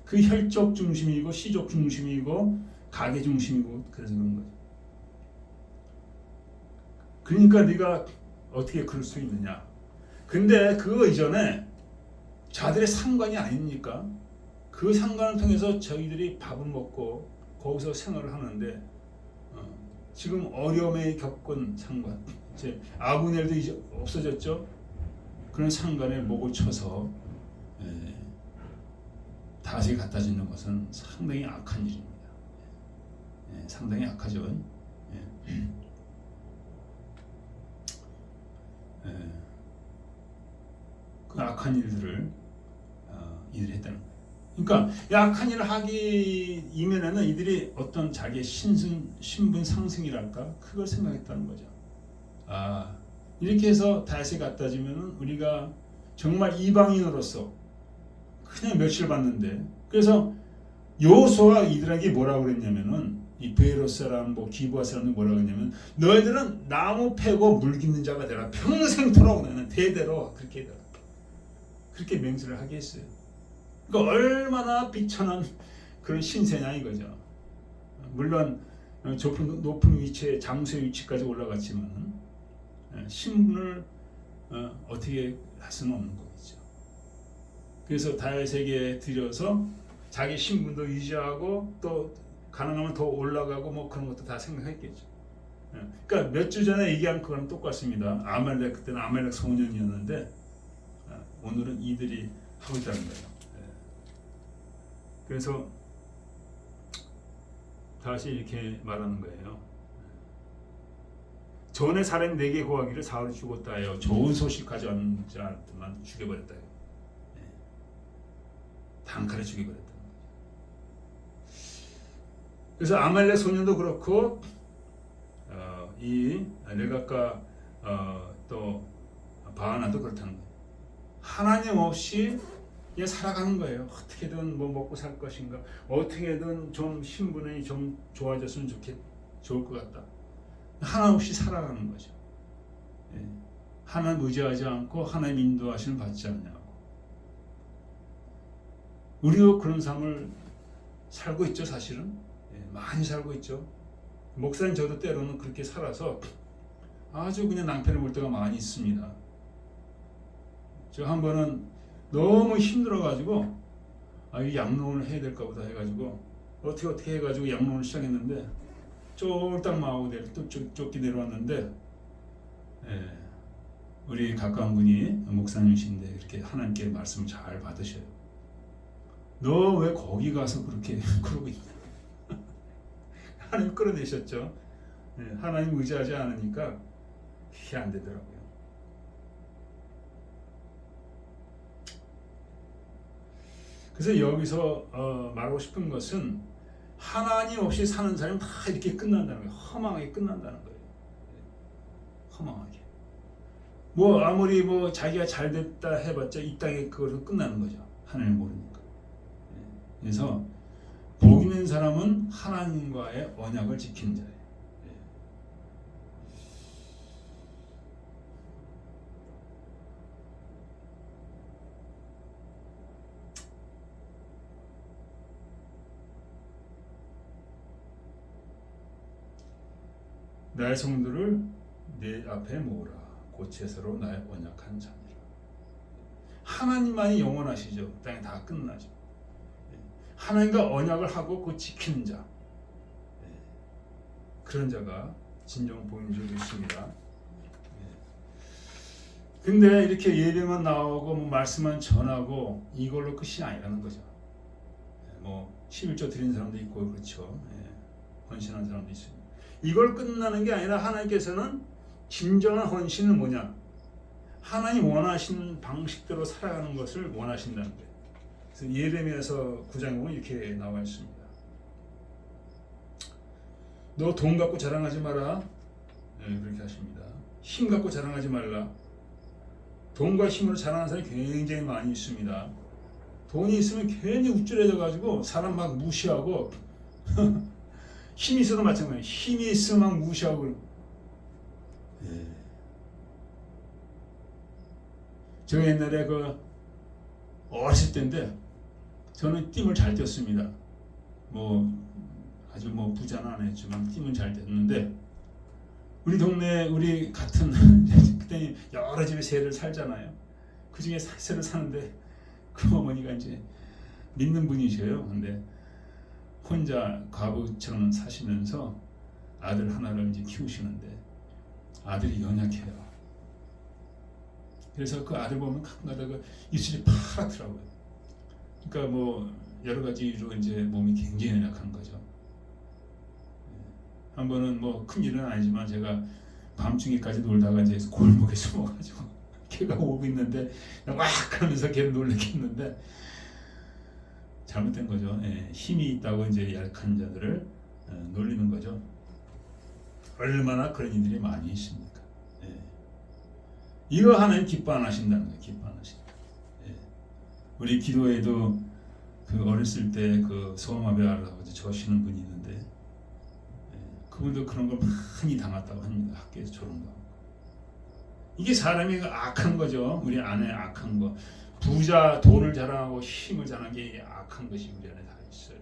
[SPEAKER 1] 그 혈족 중심이고 시족 중심이고 가계 중심이고 그래서 그런 거죠. 그러니까 네가 어떻게 그럴 수 있느냐. 근데 그거 이전에 자들의 상관이 아닙니까? 그 상관을 통해서 저희들이 밥을 먹고 거기서 생활을 하는데 지금 어려움에 겪은 상관, 이제 아브넬도 이제 없어졌죠. 그런 상관에 목을 쳐서 다시 갖다 주는 것은 상당히 악한 일입니다. 상당히 악하죠. 그 악한 일들을 이들이 했다는 거예요. 그러니까 악한 일을 하기 이면에는 이들이 어떤 자기의 신분 상승이랄까 그걸 생각했다는 거죠. 이렇게 해서 다윗에 갖다 주면은 우리가 정말 이방인으로서 그냥 멸시를 받는데, 그래서 여호수아가 이들에게 뭐라고 그랬냐면은 이 베에롯 사람, 뭐 기브아 사람들 뭐라고 했냐면 너희들은 나무 패고 물 깃는 자가 되라. 평생토록 나는 대대로 그렇게 되라. 그렇게 맹세를 하게 했어요. 그러니까 얼마나 비천한 그런 신세냐 이거죠. 물론 높은 위치에 장수의 위치까지 올라갔지만 신분을 어떻게 할 수는 없는 거겠죠. 그래서 다윗에게 드려서 자기 신분도 유지하고 또 가능하면 더 올라가고 뭐 그런 것도 다 생각했겠죠. 그러니까 몇 주 전에 얘기한 그거랑 똑같습니다. 아말렉, 그때는 아말렉 소년이었는데 오늘은 이들이 하고 있다는 거예요. 그래서 다시 이렇게 말하는 거예요. 전에 사람이 내게 고하기를 사울이 죽었다 해요. 좋은 소식 가져온 자한테만 죽여버렸다 해요. 단칼에 죽여버렸다. 그래서 아말렉 소년도 그렇고 이 레갑과 또 바하나도 그렇다는 거예요. 하나님 없이 그냥 살아가는 거예요. 어떻게든 뭐 먹고 살 것인가, 어떻게든 좀 신분이 좀 좋아졌으면 좋을 것 같다. 하나님 없이 살아가는 거죠. 하나님 의지하지 않고 하나님 인도하시는 받지 않냐고. 우리도 그런 삶을 살고 있죠, 사실은. 많이 살고 있죠. 목사님 저도 때로는 그렇게 살아서 아주 그냥 낭패를 볼 때가 많이 있습니다. 저 한 번은 너무 힘들어가지고 이 양론을 해야 될까 보다 해가지고 어떻게 해가지고 양론을 시작했는데 쫄딱 망하고 또 쫓기 내려왔는데 우리 가까운 분이 목사님이신데 이렇게 하나님께 말씀을 잘 받으셔요. 너 왜 거기 가서 그렇게 그러고 있냐? 하나님 끌어내셨죠. 하나님 의지하지 않으니까 그게 안 되더라고요. 그래서 여기서 말하고 싶은 것은 하나님 없이 사는 사람이 다 이렇게 끝난다는 거예요. 허망하게 끝난다는 거예요. 허망하게. 뭐 아무리 뭐 자기가 잘 됐다 해봤자 이 땅에 그걸로 끝나는 거죠. 하나님 모르니까. 그래서 복 있는 사람은 하나님과의 언약을 지키는 자예요. 나의 성도를 내 앞에 모으라. 고체서로 나의 언약한 자니라. 하나님만이 영원하시죠. 땅에 다 끝나죠. 하나님과 언약을 하고 그 지키는 자, 그런 자가 진정 복인 줄 믿습니다. 근데 이렇게 예배만 나오고 뭐 말씀만 전하고 이걸로 끝이 아니라는 거죠. 뭐 11조 드린 사람도 있고 그렇죠. 헌신한 사람도 있습니다. 이걸 끝나는 게 아니라 하나님께서는 진정한 헌신은 뭐냐? 하나님 원하시는 방식대로 살아가는 것을 원하신다는 거예요. 그래서 예레미야서 9장에 보면 이렇게 나와 있습니다. 너 돈 갖고 자랑하지 마라. 그렇게 하십니다. 힘 갖고 자랑하지 말라. 돈과 힘으로 자랑하는 사람이 굉장히 많이 있습니다. 돈이 있으면 괜히 우쭐해져 가지고 사람 막 무시하고 힘이 있어도 마찬가지예요. 힘이 있으면 막 무시하고. 저 옛날에 어렸을 때인데 저는 띠을 잘 띄었습니다. 뭐 아주 뭐 부자는 안 했지만 띠은 잘 띄었는데 우리 동네 우리 같은 그때 여러 집에 새를 살잖아요. 그 중에 새를 사는데 그 어머니가 이제 믿는 분이셔요. 근데 혼자 과부처럼 사시면서 아들 하나를 이제 키우시는데 아들이 연약해요. 그래서 그 아들 보면 가끔가다 입술이 파랗더라고요. 그러니까 뭐 여러 가지로 이제 몸이 굉장히 연약한 거죠. 한 번은 뭐 큰 일은 아니지만 제가 밤중에까지 놀다가 이제 골목에 숨어가지고 걔가 오고 있는데 막 하면서 걔를 놀래켰는데 잘못된 거죠. 힘이 있다고 이제 약한 자들을 놀리는 거죠. 얼마나 그런 일들이 많이 있습니까? 이거 하나님 기뻐 안 하신다는 거예요. 기뻐 안 하신다. 우리 기도에도 그 어렸을 때 그 소아마비 할아버지 저시는 분이 있는데 그분도 그런 걸 많이 당했다고 합니다. 학교에서 조롱도 하고. 이게 사람이 악한 거죠. 우리 안에 악한 거. 부자, 돈을 자랑하고 힘을 자랑하는 게 악한 것이 우리 안에 다 있어요.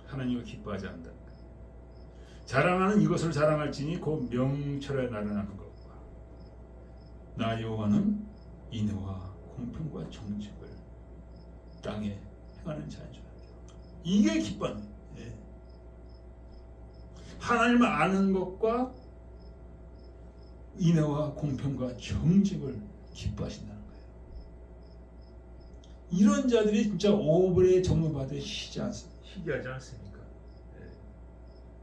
[SPEAKER 1] 하나님을 기뻐하지 않는다. 자랑하는 이것을 자랑할지니 곧 명철에 나르나는 것과 나 여호와는 인애와 공평과 정직을 땅에 행하는 자인 줄 알다. 이게 기뻐하는 거예요. 하나님을 아는 것과 인애와 공평과 정직을 기뻐하신다는 거예요. 이런 자들이 진짜 오브레 정로받아 희귀하지 않습니까?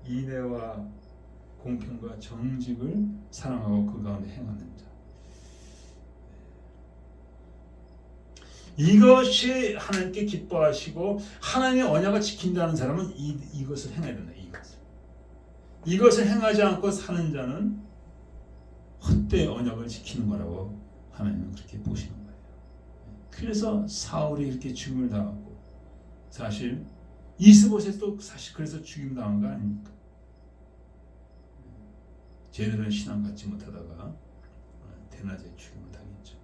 [SPEAKER 1] 인애와 공평과 정직을 사랑하고 그 가운데 행하는 자. 이것이 하나님께 기뻐하시고 하나님의 언약을 지킨다는 사람은 이것을 행해야 된다. 이것을 행하지 않고 사는 자는 헛되이 언약을 지키는 거라고 하나님은 그렇게 보시는 거예요. 그래서 사울이 이렇게 죽임을 당하고 사실 이스보셋도 사실 그래서 죽임 당한 거 아닙니까? 제대로 신앙 갖지 못하다가 대낮에 죽임을 당했죠.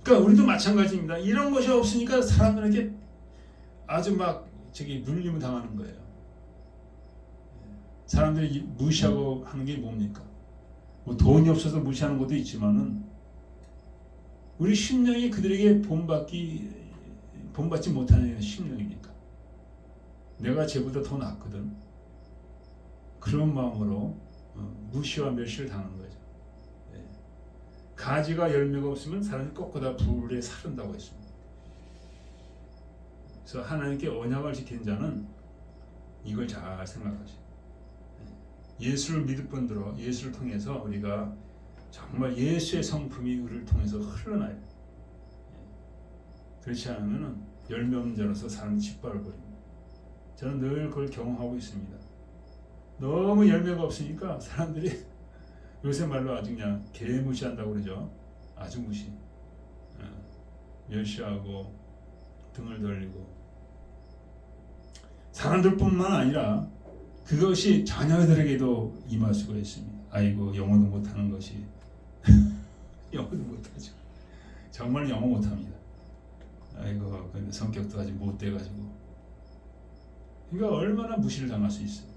[SPEAKER 1] 그러니까 우리도 마찬가지입니다. 이런 것이 없으니까 사람들에게 아주 막 눌림을 당하는 거예요. 사람들이 무시하고 하는 게 뭡니까? 뭐 돈이 없어서 무시하는 것도 있지만은 우리 심령이 그들에게 본받지 못하는 심령이니까 내가 쟤보다 더 낫거든. 그런 마음으로 무시와 멸시를 당하는 거죠. 예. 가지가 열매가 없으면 사람이 꺾어다 불에 사른다고 했습니다. 그래서 하나님께 언약을 지킨 자는 이걸 잘 생각하세요. 예수를 믿을 분들어 예수를 통해서 우리가 정말 예수의 성품이 우리를 통해서 흘러나요. 그렇지 않으면 열매 없는 자로서 사람이 짓밟아 버립니다. 저는 늘 그걸 경험하고 있습니다. 너무 열매가 없으니까 사람들이 요새 말로 아주 그냥 개무시한다고 그러죠. 아주 무시. 멸시하고 등을 돌리고 사람들뿐만 아니라 그것이 자녀들에게도 임할 수가 있습니다. 아이고 영어도 못하는 것이 영어도 못하죠. 정말 영어 못합니다. 아이고 근데 성격도 아직 못돼가지고 그러니까 얼마나 무시를 당할 수 있어요.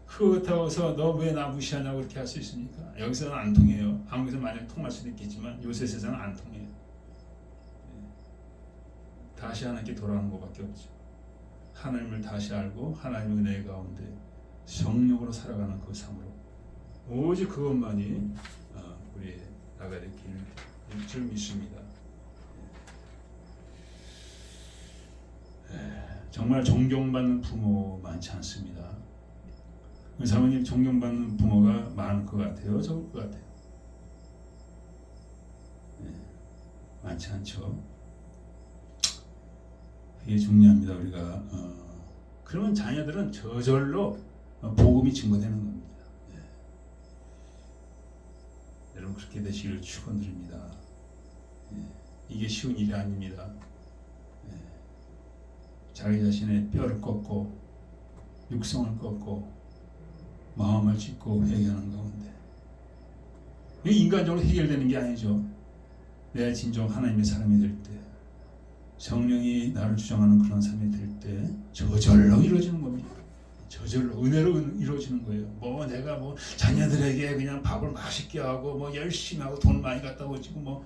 [SPEAKER 1] 그렇다고 해서 너 왜 나 무시하냐고 그렇게 할 수 있습니까? 여기서는 안 통해요. 한국에서 만약 통할 수도 있겠지만 요새 세상은 안 통해요. 다시 하나님께 돌아오는 것밖에 없죠. 하나님을 다시 알고 하나님의 은혜 가운데 성령으로 살아가는 그 삶으로 오직 그것만이 우리의 나가야 될 길일 줄 믿습니다. 정말 존경받는 부모 많지 않습니다. 사모님 존경받는 부모가 많을 것 같아요? 적을 것 같아요? 많지 않죠. 이게 중요합니다. 우리가 그러면 자녀들은 저절로 복음이 증거되는 겁니다. 여러분 그렇게 되시기를 축원드립니다. 이게 쉬운 일이 아닙니다. 자기 자신의 뼈를 꺾고 육성을 꺾고 마음을 짓고 회개하는 가운데 이게 인간적으로 해결되는 게 아니죠. 내 진정 하나님의 사람이 될 때 성령이 나를 주장하는 그런 삶이 될 때 저절로 이루어지는 겁니다. 저절로 은혜로 이루어지는 거예요. 뭐 내가 뭐 자녀들에게 그냥 밥을 맛있게 하고 뭐 열심히 하고 돈 많이 갖다 바치고 뭐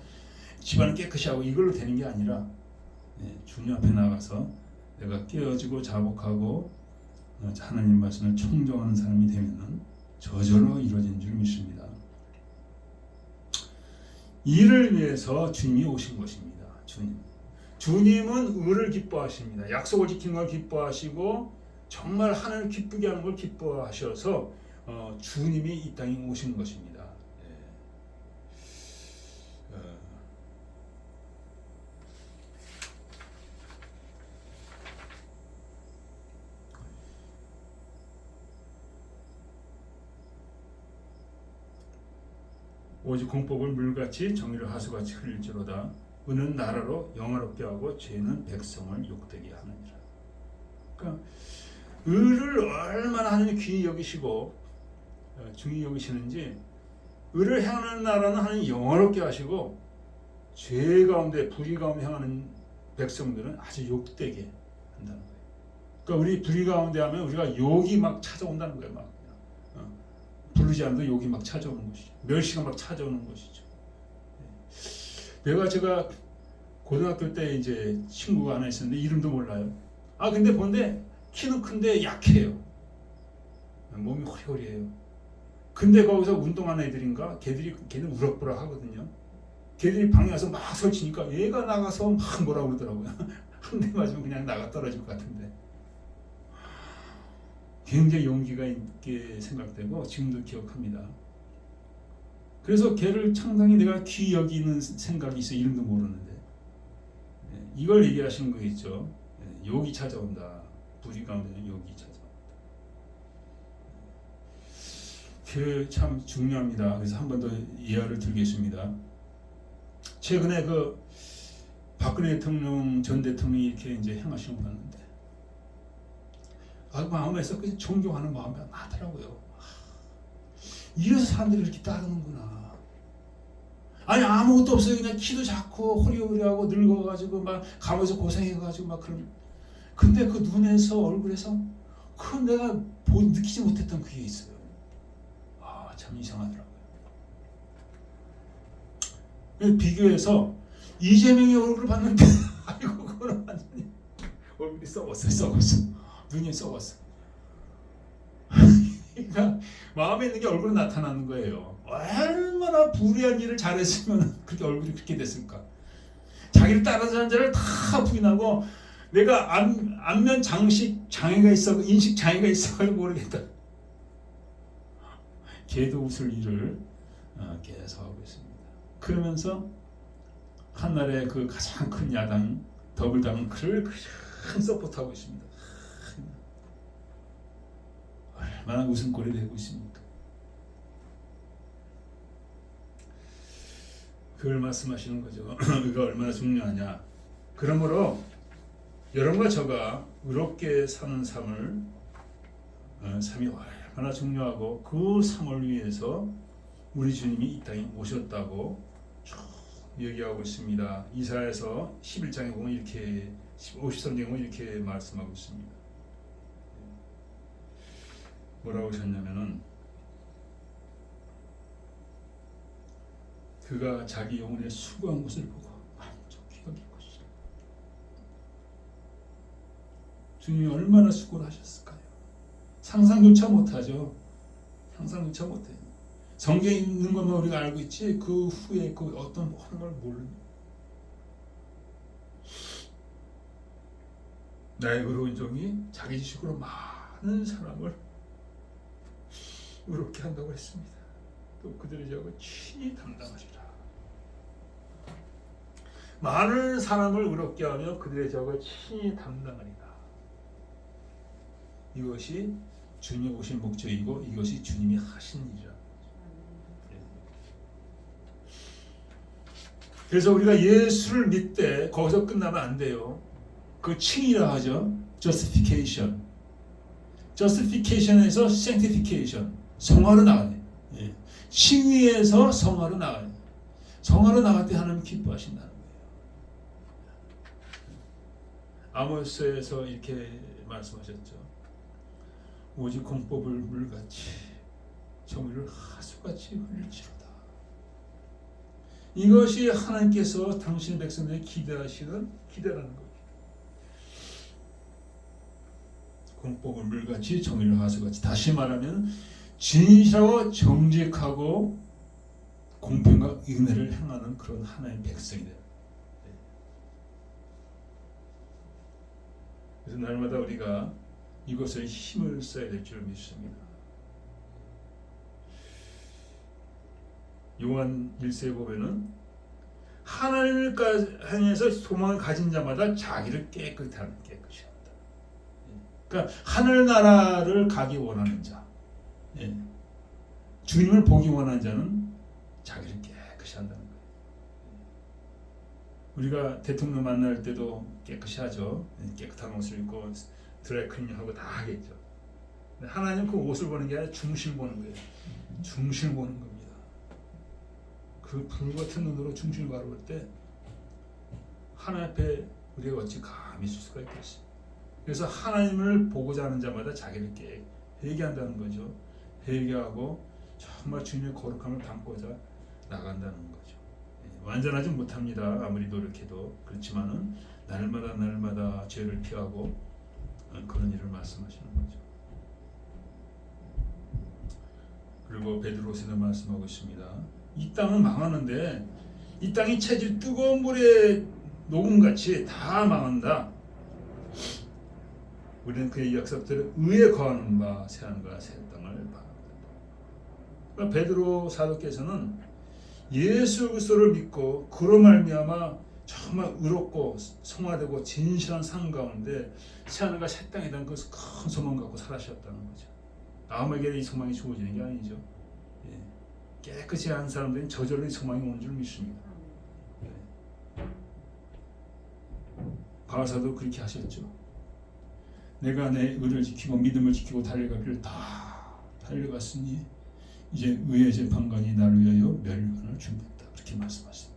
[SPEAKER 1] 집안을 깨끗이 하고 이걸로 되는 게 아니라 주님 앞에 나가서 내가 깨어지고 자복하고 하나님 말씀을 청정하는 사람이 되면은 저절로 이루어지는 줄 믿습니다. 이를 위해서 주님이 오신 것입니다. 주님은 의를 기뻐하십니다. 약속을 지키는 걸 기뻐하시고 정말 하나님을 기쁘게 하는 걸 기뻐하셔서 주님이 이 땅에 오신 것입니다. 오직 공법을 물같이 정의를 하수같이 흘릴지로다. 의는 나라로 영화롭게 하고 죄는 백성을 욕되게 하느니라. 그러니까 의를 얼마나 하나님이 귀히 여기시고 중히 여기시는지 의를 향하는 나라는 하나님 영화롭게 하시고 죄 가운데 불의 가운데 향하는 백성들은 아주 욕되게 한다는 거예요. 그러니까 우리 불의 가운데 하면 우리가 욕이 막 찾아온다는 거예요. 막 부르지 않아도 욕이 막 찾아오는 것이죠. 멸시가 막 찾아오는 것이죠. 제가 고등학교 때 이제 친구가 하나 있었는데 이름도 몰라요. 근데 본데 키는 큰데 약해요. 몸이 호리호리해요. 근데 거기서 운동하는 애들인가 걔는 우락부락 하거든요. 걔들이 방에 와서 막 설치니까 얘가 나가서 막 뭐라고 그러더라고요. 한 대 맞으면 그냥 나가 떨어질 것 같은데. 굉장히 용기가 있게 생각되고 지금도 기억합니다. 그래서 걔를 상당히 내가 귀히 여기는 생각이 있어. 이름도 모르는데 이걸 얘기하시는 거겠죠. 욕이 찾아온다. 불의 가운데는 욕이 찾아온다. 그게 참 중요합니다. 그래서 한 번 더 예화를 들겠습니다. 최근에 그 박근혜 대통령 전 대통령이 이렇게 이제 행하시는 거 봤는데 마음에서 그냥 존경하는 마음이 나더라고요. 이래서 사람들이 이렇게 따르는구나. 아무것도 없어요. 그냥 키도 작고 호리호리하고 늙어가지고 막 감옥에서 고생해가지고 막 그런. 근데 그 눈에서 얼굴에서 그 내가 느끼지 못했던 그게 있어요. 참 이상하더라고요. 비교해서 이재명의 얼굴을 봤는데 아이고 그거는 완전히 얼굴이 썩었어. 눈이 썩었어. 그러니까 마음에 있는 게 얼굴에 나타나는 거예요. 얼마나 불의한 일을 잘했으면 그렇게 얼굴이 그렇게 됐을까. 자기를 따라하는 자를 다 부인하고 내가 안면 장식 장애가 있어 인식 장애가 있어서 모르겠다. 개도 웃을 일을 계속 하고 있습니다. 그러면서 한날에 그 가장 큰 야당 더불당은 그를 큰 서포트하고 있습니다. 얼마나 웃음거리 되고 있습니까? 그걸 말씀하시는 거죠. 그가 얼마나 중요하냐. 그러므로 여러분과 저가 의롭게 사는 삶이 얼마나 중요하고 그 삶을 위해서 우리 주님이 이 땅에 오셨다고 쭉 얘기하고 있습니다. 이사야서 11장에 보면 이렇게 53장에 보면 이렇게 말씀하고 있습니다. 뭐라고 하셨냐면은 그가 자기 영혼의 수고한 것을 보고 만족히 여길 것이라. 주님이 얼마나 수고를 하셨을까요? 상상조차 못하죠. 상상조차 못해요. 성경에 있는 것만 우리가 알고 있지 그 후에 그 어떤 모든 걸 모릅니다. 나의 의로운 종이 자기 지식으로 많은 사람을 의롭게 한다고 했습니다. 또 그들의 죄악을 친히 담당하시라. 많은 사람을 의롭게 하며 그들의 죄악을 친히 담당하리라. 이것이 주님이 오신 목적이고 이것이 주님이 하신 일이라. 그래서 우리가 예수를 믿되 거기서 끝나면 안 돼요. 그 칭이라 하죠. justification. justification에서 sanctification. 성화로 나가요. 칭의에서 성화로 나가요. 성화로 나갈 때 하나님 기뻐하신다는 거예요. 아모스에서 이렇게 말씀하셨죠. 오직 공법을 물같이 정의를 하수같이 흘릴지로다. 이것이 하나님께서 당신의 백성들에게 기대하시는 기대라는 거예요. 공법을 물같이 정의를 하수같이. 다시 말하면 진실하고 정직하고 공평과 은혜를 행하는 그런 하나님의 백성이다. 그래서 날마다 우리가 이것에 힘을 써야 될 줄 믿습니다. 요한 1세에 보면은 하나님을 향해서 소망을 가진 자마다 자기를 깨끗이 한다. 그러니까 하늘나라를 가기 원하는 자, 주님을 보기 원하는 자는 자기를 깨끗이 한다는 거예요. 우리가 대통령 만날 때도 깨끗이 하죠. 깨끗한 옷을 입고 드라이클닝하고 다 하겠죠. 하나님 그 옷을 보는 게 아니라 중심을 보는 거예요. 중심을 보는 겁니다. 그 불같은 눈으로 중심을 바라볼 때 하나님 앞에 우리가 어찌 감히 설 수가 있겠어요. 그래서 하나님을 보고자 하는 자마다 자기를 회개한다는 거죠. 회개하고 정말 주님의 거룩함을 담고자 나간다는 거죠. 완전하지 못합니다. 아무리 노력해도. 그렇지만은 날마다 죄를 피하고 그런 일을 말씀하시는 거죠. 그리고 베드로서는 말씀하고 있습니다. 이 땅은 망하는데 이 땅이 체질 뜨거운 물에 녹음같이 다 망한다. 우리는 그의 약속대로 의에 거하는 바 새 하늘과 새 땅을 바랍니다. 그러니까 베드로 사도께서는 예수 그리스도를 믿고 그로 말미암아 정말 의롭고 성화되고 진실한 삶 가운데 새 하늘과 새 땅에 대한 그 큰 소망 갖고 살아셨다는 거죠. 아무에게 이 소망이 주어지는 게 아니죠. 깨끗이 한 사람들은 저절로 이 소망이 오는 줄 믿습니다. 바울사도 그렇게 하셨죠. 내가 내 의를 지키고 믿음을 지키고 달려가기를 다 달려갔으니 이제 의의 재판관이 나를 위하여 멸관을 준비했다. 그렇게 말씀하셨습니다.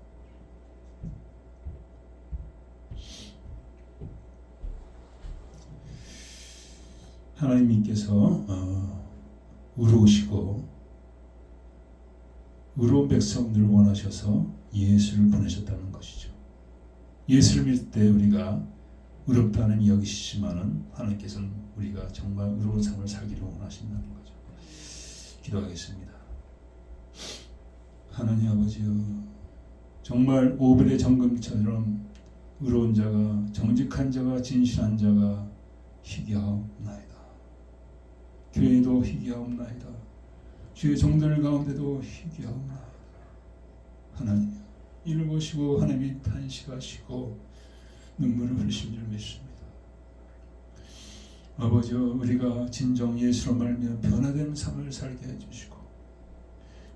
[SPEAKER 1] 하나님께서 의로우시고 의로운 백성들을 원하셔서 예수를 보내셨다는 것이죠. 예수를 믿을 때 우리가 의롭다는 여기시지만은 하나님께서는 우리가 정말 의로운 삶을 살기를 원하신다는 거죠. 기도하겠습니다. 하나님 아버지여, 정말 오벨의 정금처럼 의로운 자가, 정직한 자가, 진실한 자가 희귀하옵나이다. 교회도 희귀하옵나이다. 주의 종들 가운데도 희귀하옵나이다. 하나님, 이를 보시고 하나님이 탄식하시고 눈물을 흘리신 줄 믿습니다. 아버지여, 우리가 진정 예수로 말미암아 변화된 삶을 살게 해주시고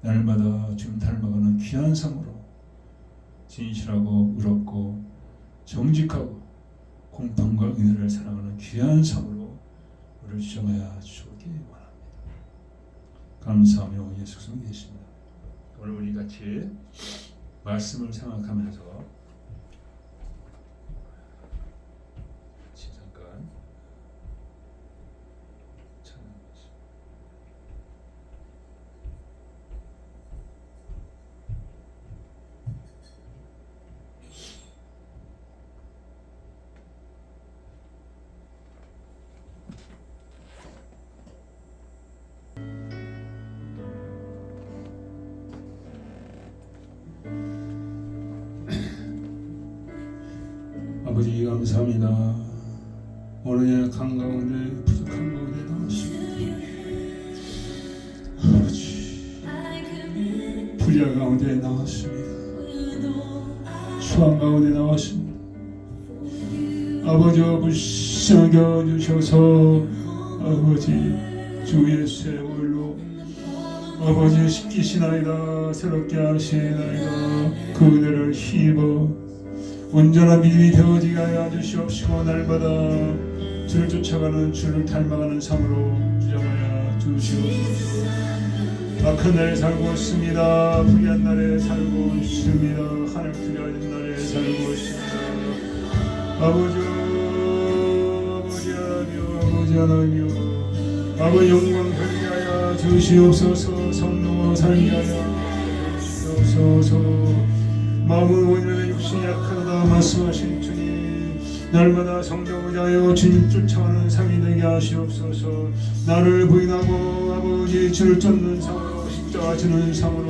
[SPEAKER 1] 날마다 주님 닮아가는 귀한 삶으로 진실하고 의롭고 정직하고 공평과 은혜를 사랑하는 귀한 삶으로 우리를 지정하여 주시기 원합니다. 감사하며 예수 그리스도 계십니다. 오늘 우리 같이 말씀을 생각하면서 잠깐 찬양하겠습니다. 아버지 감사합니다. 오늘 약한 가운데 부족한 가운데 나오시고 아버지 불의한 가운데 나왔습니다. 추한 가운데 나왔습니다. 아버지와 불쌍히 여주셔서 아버지 주의 세월로 아버지 씻기시나이다. 새롭게 하시나이다. 그 은혜를 힘입어 온전한 믿음이 되어지게 하여 주시옵시고 날마다 주를 쫓아가는 주를 닮아가는 삶으로 주장하여 주시옵소서. 악한 날에 살고 있습니다. 불의한 날에 살고 있습니다. 하늘 두려워하는 날에 살고 있습니다. 아버지 하나님이여, 아버지 영광 돌게 하여 주시옵소서. 성령으로 살게 하여 주시옵소서. 마음은 온전해 육신이 약하다 말씀하신 주님, 날마다 성령 의하여 주님 쫓아가는 삶이 되게 하시옵소서. 나를 부인하고 아버지 주를 쫓는 삶으로, 십자가 지는 삶으로,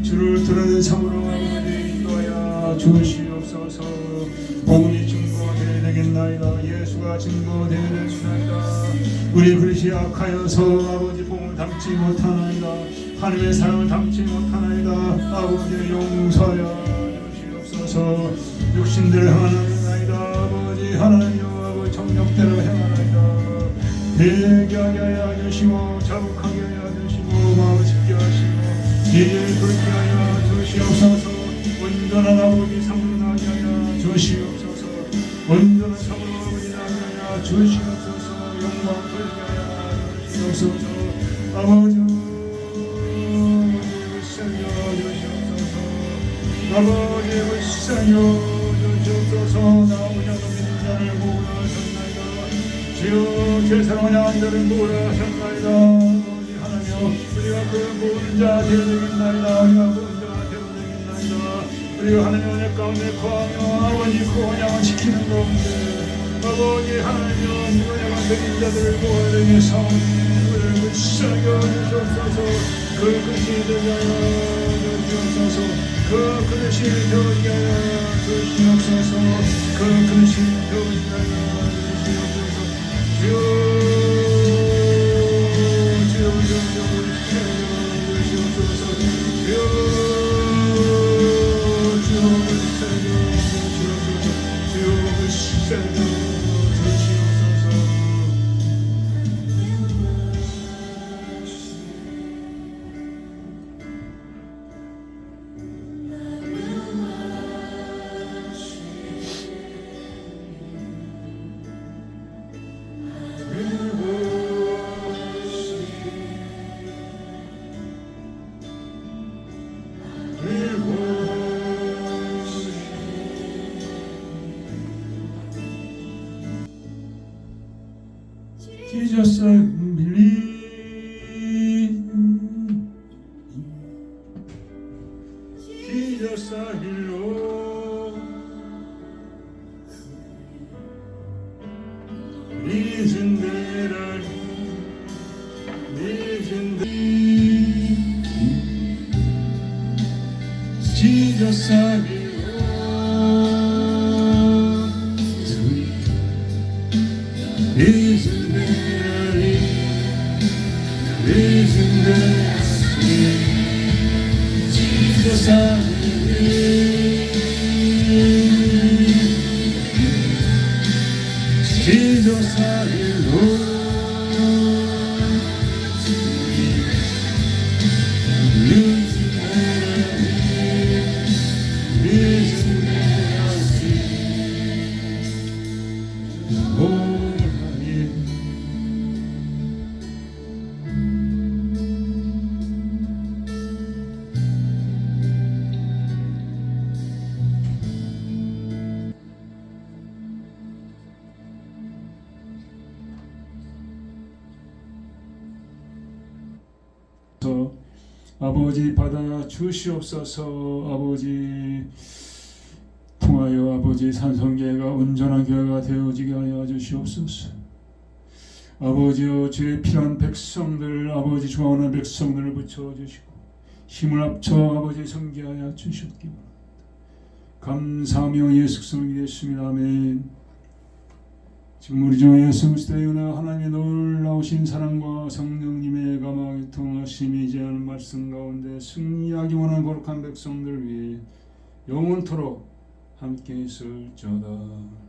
[SPEAKER 1] 주를 드러내는 삶으로 아버지 인도하여 주시옵소서. 복음이 증거되어야 되겠나이다. 예수가 되어야 되겠나이다. 우리 그릇이 악하여서 아버지 복음을 담지 못하나이다. 하나님의 사랑을 담지 못하나이다. 아버지 용서하여 육신대로 행하나이다. 아버지 하나님, 아버지 정력대로 행하나이다. 회개하게 하여 주시고 자복하게 하여 주시고 마음을 짚게 하시고 일을 그렇게 하여 주시옵소서. 온전한 아버지 삶으로 나게 하여 주시옵소서. 온전한 삶으로 아버지 나게 하여 주시옵소서. 영광 돌게 하여 주시옵소서. 아버지 살려 주시옵소서. 아버지 불쌍히 여주옵소서. 나오냐 믿는 자를 보라 하셨나이다. 주여 제 사랑하냐 한 자를 보라 하셨나이다. 아버지 하나님, 우리가 그 보는 자 되어야 되겠나이다. 우리가 보는 자가 되어야 되겠나이다. 우리가 하나님 은혜 가운데 거하며 아버지 그 언약을 지키는 가운데 아버지 하나님 언약을 드린 자들을 보아야 되겠사오니 우리를 불쌍히 여주옵소서. 그 끝이 되게 하여 주옵소서. 그 그릇이 되어지게 하여 주시옵소서. 그 그릇이 되어지게 하여 주시옵소서. 주여 주시옵소서. 주여
[SPEAKER 4] 지저사길로 잊은 데라니 잊은 데 지저사길로 잊은 데라니 잊은 데라니 지저사길로 아버지 받아 주시옵소서. 아버지 통하여 아버지 산성교회가 온전한 교회가 되어지게 하여 주시옵소서. 아버지여 주의 필요한 백성들 아버지 좋아하는 백성들을 붙여주시고 힘을 합쳐 아버지 성기하여 주셨기 바랍니다. 감사하며 예수 그리스도를 믿습니다. 아멘. 지금 우리 주 예수 그리스도의 은혜 하나님의 놀라우신 사랑과 성령님의 감화에 통하심이 제한 말씀 가운데 승리하기 원하는 거룩한 백성들 위해 영원토록 함께 있을지어다.